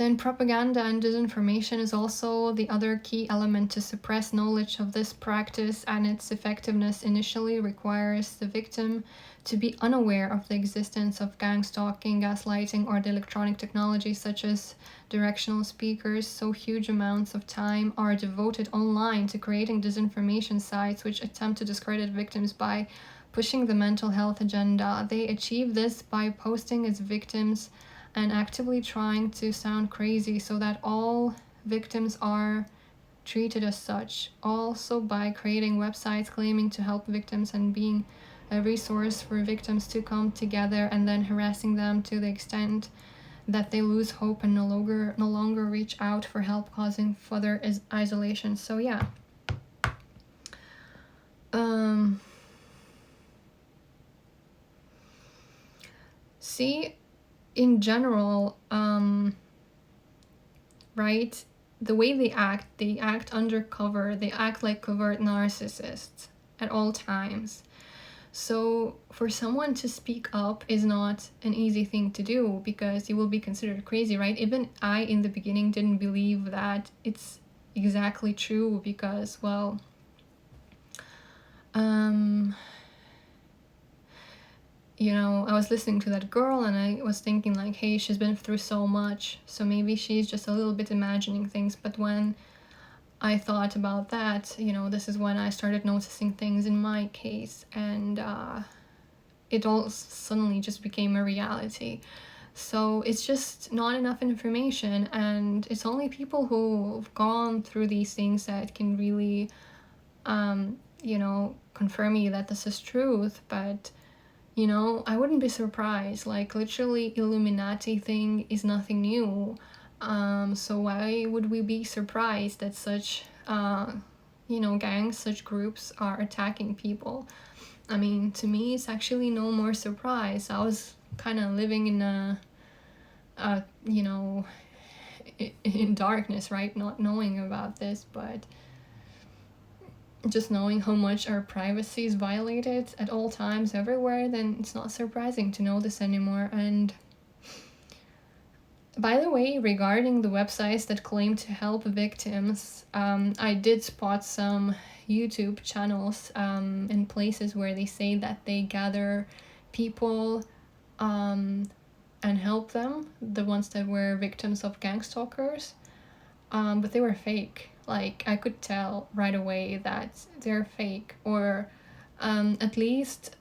Then propaganda and disinformation is also the other key element to suppress knowledge of this practice, and its effectiveness initially requires the victim to be unaware of the existence of gang stalking, gaslighting, or the electronic technology such as directional speakers. So huge amounts of time are devoted online to creating disinformation sites which attempt to discredit victims by pushing the mental health agenda. They achieve this by posting as victims and actively trying to sound crazy so that all victims are treated as such. Also by creating websites claiming to help victims and being a resource for victims to come together, and then harassing them to the extent that they lose hope and no longer reach out for help, causing further isolation. So yeah. See, in general, right, the way they act undercover, they act like covert narcissists at all times. So for someone to speak up is not an easy thing to do, because you will be considered crazy, right? Even I in the beginning didn't believe that it's exactly true, because, well, you know, I was listening to that girl and I was thinking like, hey, she's been through so much, so maybe she's just a little bit imagining things. But when I thought about that, you know, this is when I started noticing things in my case, and it all suddenly just became a reality. So it's just not enough information, and it's only people who've gone through these things that can really, you know, confirm me that this is truth. But you know, I wouldn't be surprised. Like, literally, Illuminati thing is nothing new. So why would we be surprised that such, you know, gangs, such groups are attacking people? I mean, to me, it's actually no more surprise. I was kind of living in you know, in darkness, right? Not knowing about this, but just knowing how much our privacy is violated at all times everywhere, then it's not surprising to know this anymore. And by the way, regarding the websites that claim to help victims, I did spot some YouTube channels in places where they say that they gather people and help them, the ones that were victims of gang stalkers, but they were fake. Like, I could tell right away that they're fake, or at least,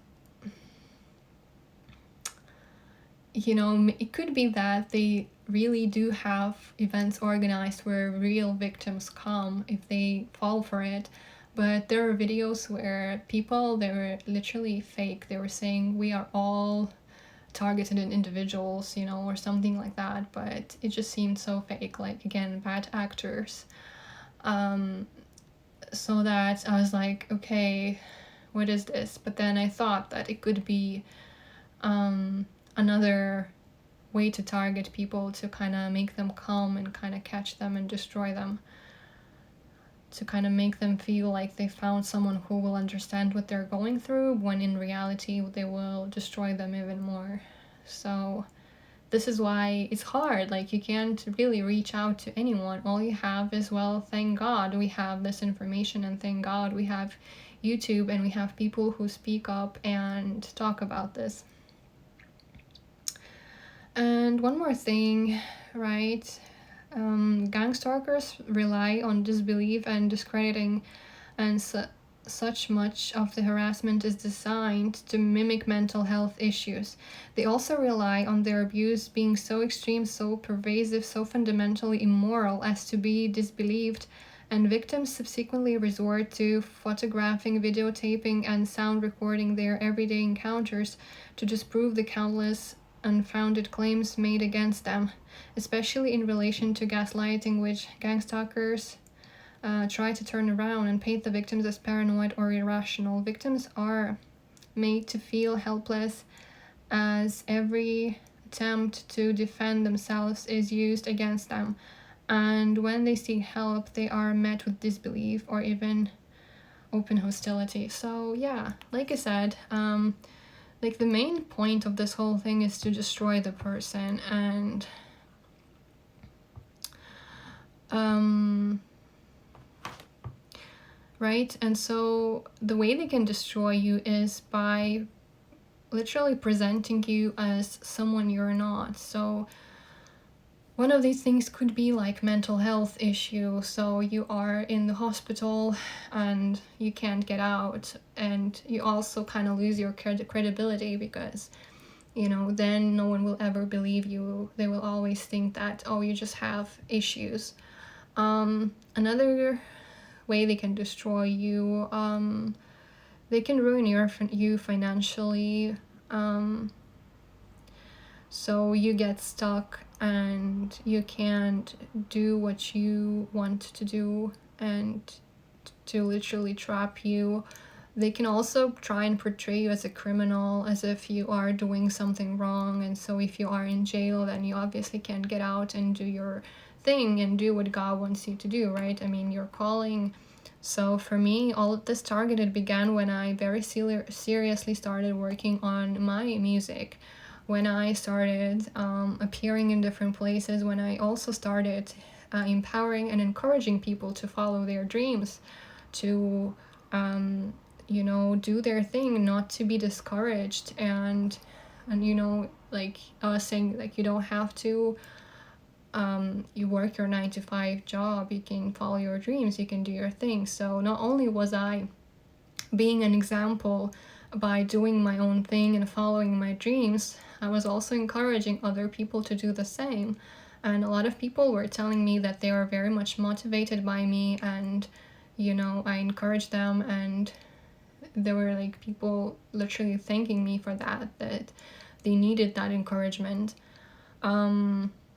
you know, it could be that they really do have events organized where real victims come if they fall for it. But there are videos where people, they were literally fake. They were saying, we are all targeted individuals, you know, or something like that. But it just seemed so fake, like, again, bad actors. So that I was like, okay, what is this? But then I thought that it could be another way to target people, to kind of make them come and kind of catch them and destroy them, to kind of make them feel like they found someone who will understand what they're going through, when in reality they will destroy them even more. So this is why it's hard. Like, you can't really reach out to anyone. All you have is, well, thank God we have this information, and thank God we have YouTube, and we have people who speak up and talk about this. And one more thing, right? Gang stalkers rely on disbelief and discrediting, and such much of the harassment is designed to mimic mental health issues. They also rely on their abuse being so extreme, so pervasive, so fundamentally immoral as to be disbelieved, and victims subsequently resort to photographing, videotaping, and sound recording their everyday encounters to disprove the countless unfounded claims made against them, especially in relation to gaslighting, which gang stalkers try to turn around and paint the victims as paranoid or irrational. Victims are made to feel helpless, as every attempt to defend themselves is used against them. And when they seek help, they are met with disbelief or even open hostility. So yeah, like I said, like, the main point of this whole thing is to destroy the person, and Right? And so the way they can destroy you is by literally presenting you as someone you're not. So one of these things could be like mental health issue. So you are in the hospital and you can't get out, and you also kind of lose your credibility because, then no one will ever believe you. They will always think that, oh, you just have issues. Another way they can destroy you, they can ruin you financially. So you get stuck and you can't do what you want to do, and to literally trap you. They can also try and portray you as a criminal, as if you are doing something wrong. And so if you are in jail, then you obviously can't get out and do your thing and do what God wants you to do, right? I mean, your calling. So for me, all of this targeted began when I very seriously started working on my music, when I started appearing in different places, when I also started empowering and encouraging people to follow their dreams, to do their thing, not to be discouraged, and like I was saying, like, you don't have to you work your 9 to 5 job, you can follow your dreams, you can do your thing. So not only was I being an example by doing my own thing and following my dreams, I was also encouraging other people to do the same. And a lot of people were telling me that they were very much motivated by me, and I encouraged them, and there were like people literally thanking me for that they needed that encouragement.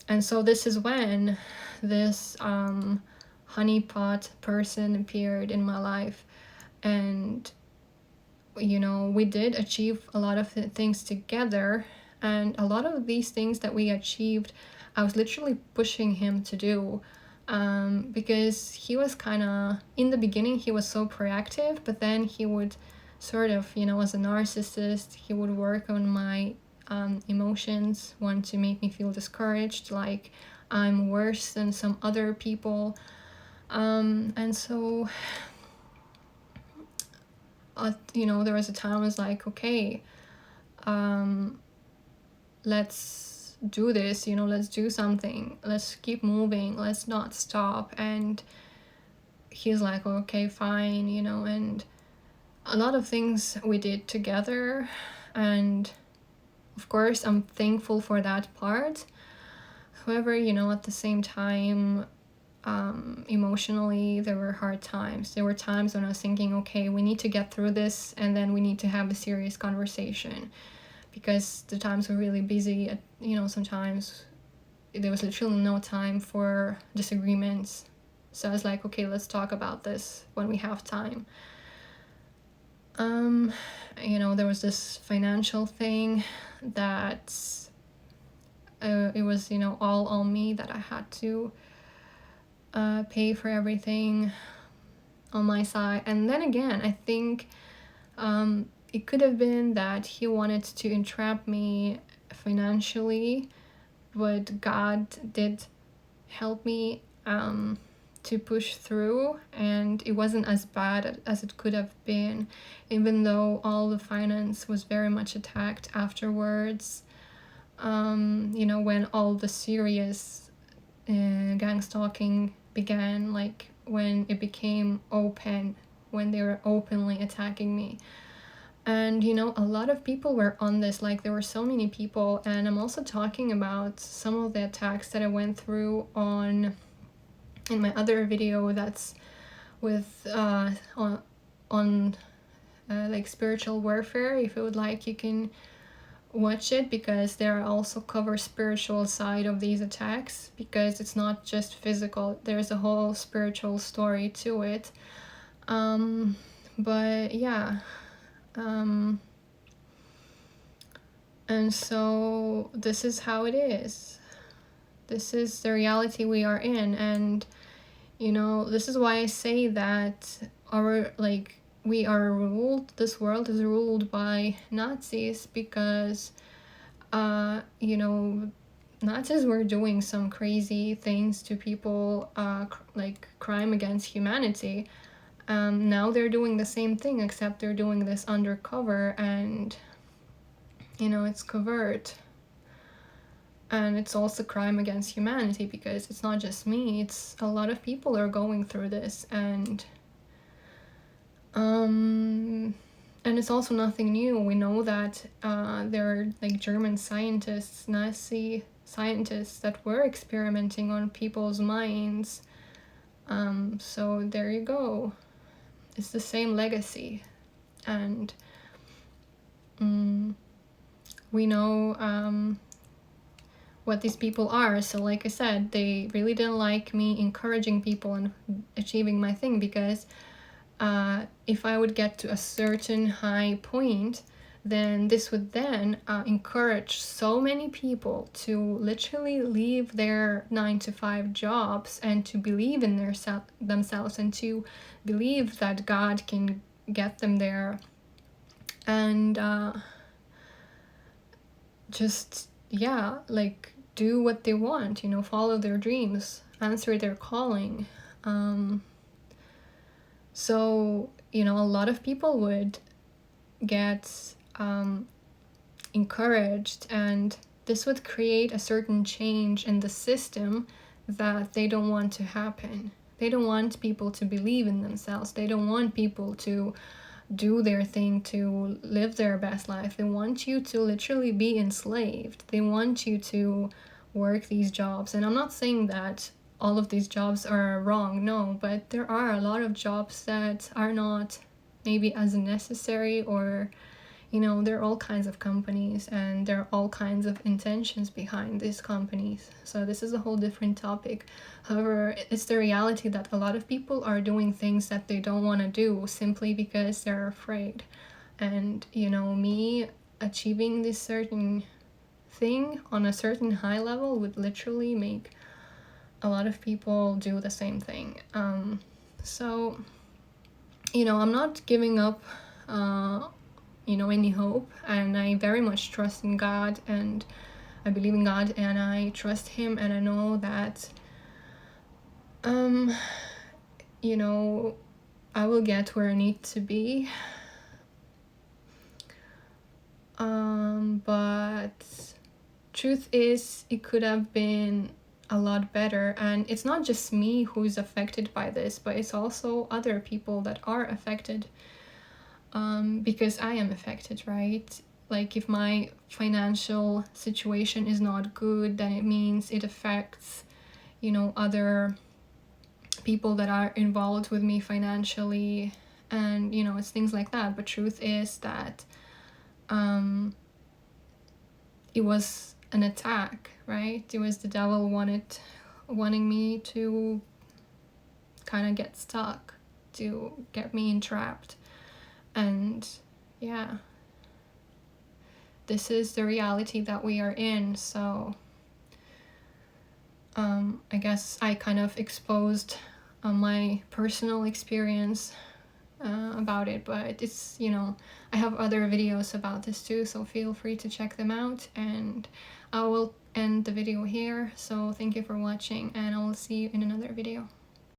And so this is when this honeypot person appeared in my life, and we did achieve a lot of things together, and a lot of these things that we achieved, I was literally pushing him to do, because he was kind of, in the beginning he was so proactive, but then he would sort of, as a narcissist, he would work on my emotions, want to make me feel discouraged, like I'm worse than some other people. And so there was a time I was like, okay, let's do this, let's do something, let's keep moving, let's not stop. And he's like, okay, fine, and a lot of things we did together, and of course I'm thankful for that part. However, at the same time, emotionally, there were hard times. There were times when I was thinking, okay, we need to get through this, and then we need to have a serious conversation, because the times were really busy. Sometimes there was literally no time for disagreements. So I was like, okay, let's talk about this when we have time. There was this financial thing that it was, all on me, that I had to pay for everything on my side. And then again, I think it could have been that he wanted to entrap me financially, but God did help me to push through, and it wasn't as bad as it could have been, even though all the finance was very much attacked afterwards. When all the serious gang stalking began, like when it became open, when they were openly attacking me. And a lot of people were on this, like there were so many people. And I'm also talking about some of the attacks that I went through in my other video, that's with on like spiritual warfare. If you would like, you can watch it, because there are also cover spiritual side of these attacks, because it's not just physical, there's a whole spiritual story to it. But yeah, and so this is how it is. This is the reality we are in. And this is why I say that we are ruled, this world is ruled by Nazis, because Nazis were doing some crazy things to people, like crime against humanity. Now they're doing the same thing, except they're doing this undercover, and it's covert. And it's also crime against humanity, because it's not just me, it's a lot of people are going through this, and it's also nothing new. We know that there are like German scientists, Nazi scientists, that were experimenting on people's minds. So there you go. It's the same legacy. And we know what these people are. So like I said, they really didn't like me encouraging people and achieving my thing, because if I would get to a certain high point, then this would then encourage so many people to literally leave their 9-to-5 jobs and to believe in themselves, and to believe that God can get them there, and just like do what they want, follow their dreams, answer their calling. So a lot of people would get encouraged, and this would create a certain change in the system that they don't want to happen. They don't want people to believe in themselves. They don't want people to do their thing, to live their best life. They want you to literally be enslaved. They want you to work these jobs. And I'm not saying that all of these jobs are wrong, no, but there are a lot of jobs that are not maybe as necessary, or there are all kinds of companies, and there are all kinds of intentions behind these companies. So this is a whole different topic. However, it's the reality that a lot of people are doing things that they don't want to do simply because they're afraid. And me achieving this certain thing on a certain high level would literally make a lot of people do the same thing. So I'm not giving up any hope, and I very much trust in God, and I believe in God, and I trust him, and I know that I will get where I need to be. But truth is, it could have been a lot better, and it's not just me who's affected by this, but it's also other people that are affected, because I am affected, right? Like, if my financial situation is not good, then it means it affects other people that are involved with me financially, and it's things like that. But truth is that it was an attack, right? It was the devil wanting me to kind of get stuck, to get me entrapped. And this is the reality that we are in. So I guess I kind of exposed my personal experience about it, but it's I have other videos about this too, so feel free to check them out, and I will end the video here. So thank you for watching, and I will see you in another video.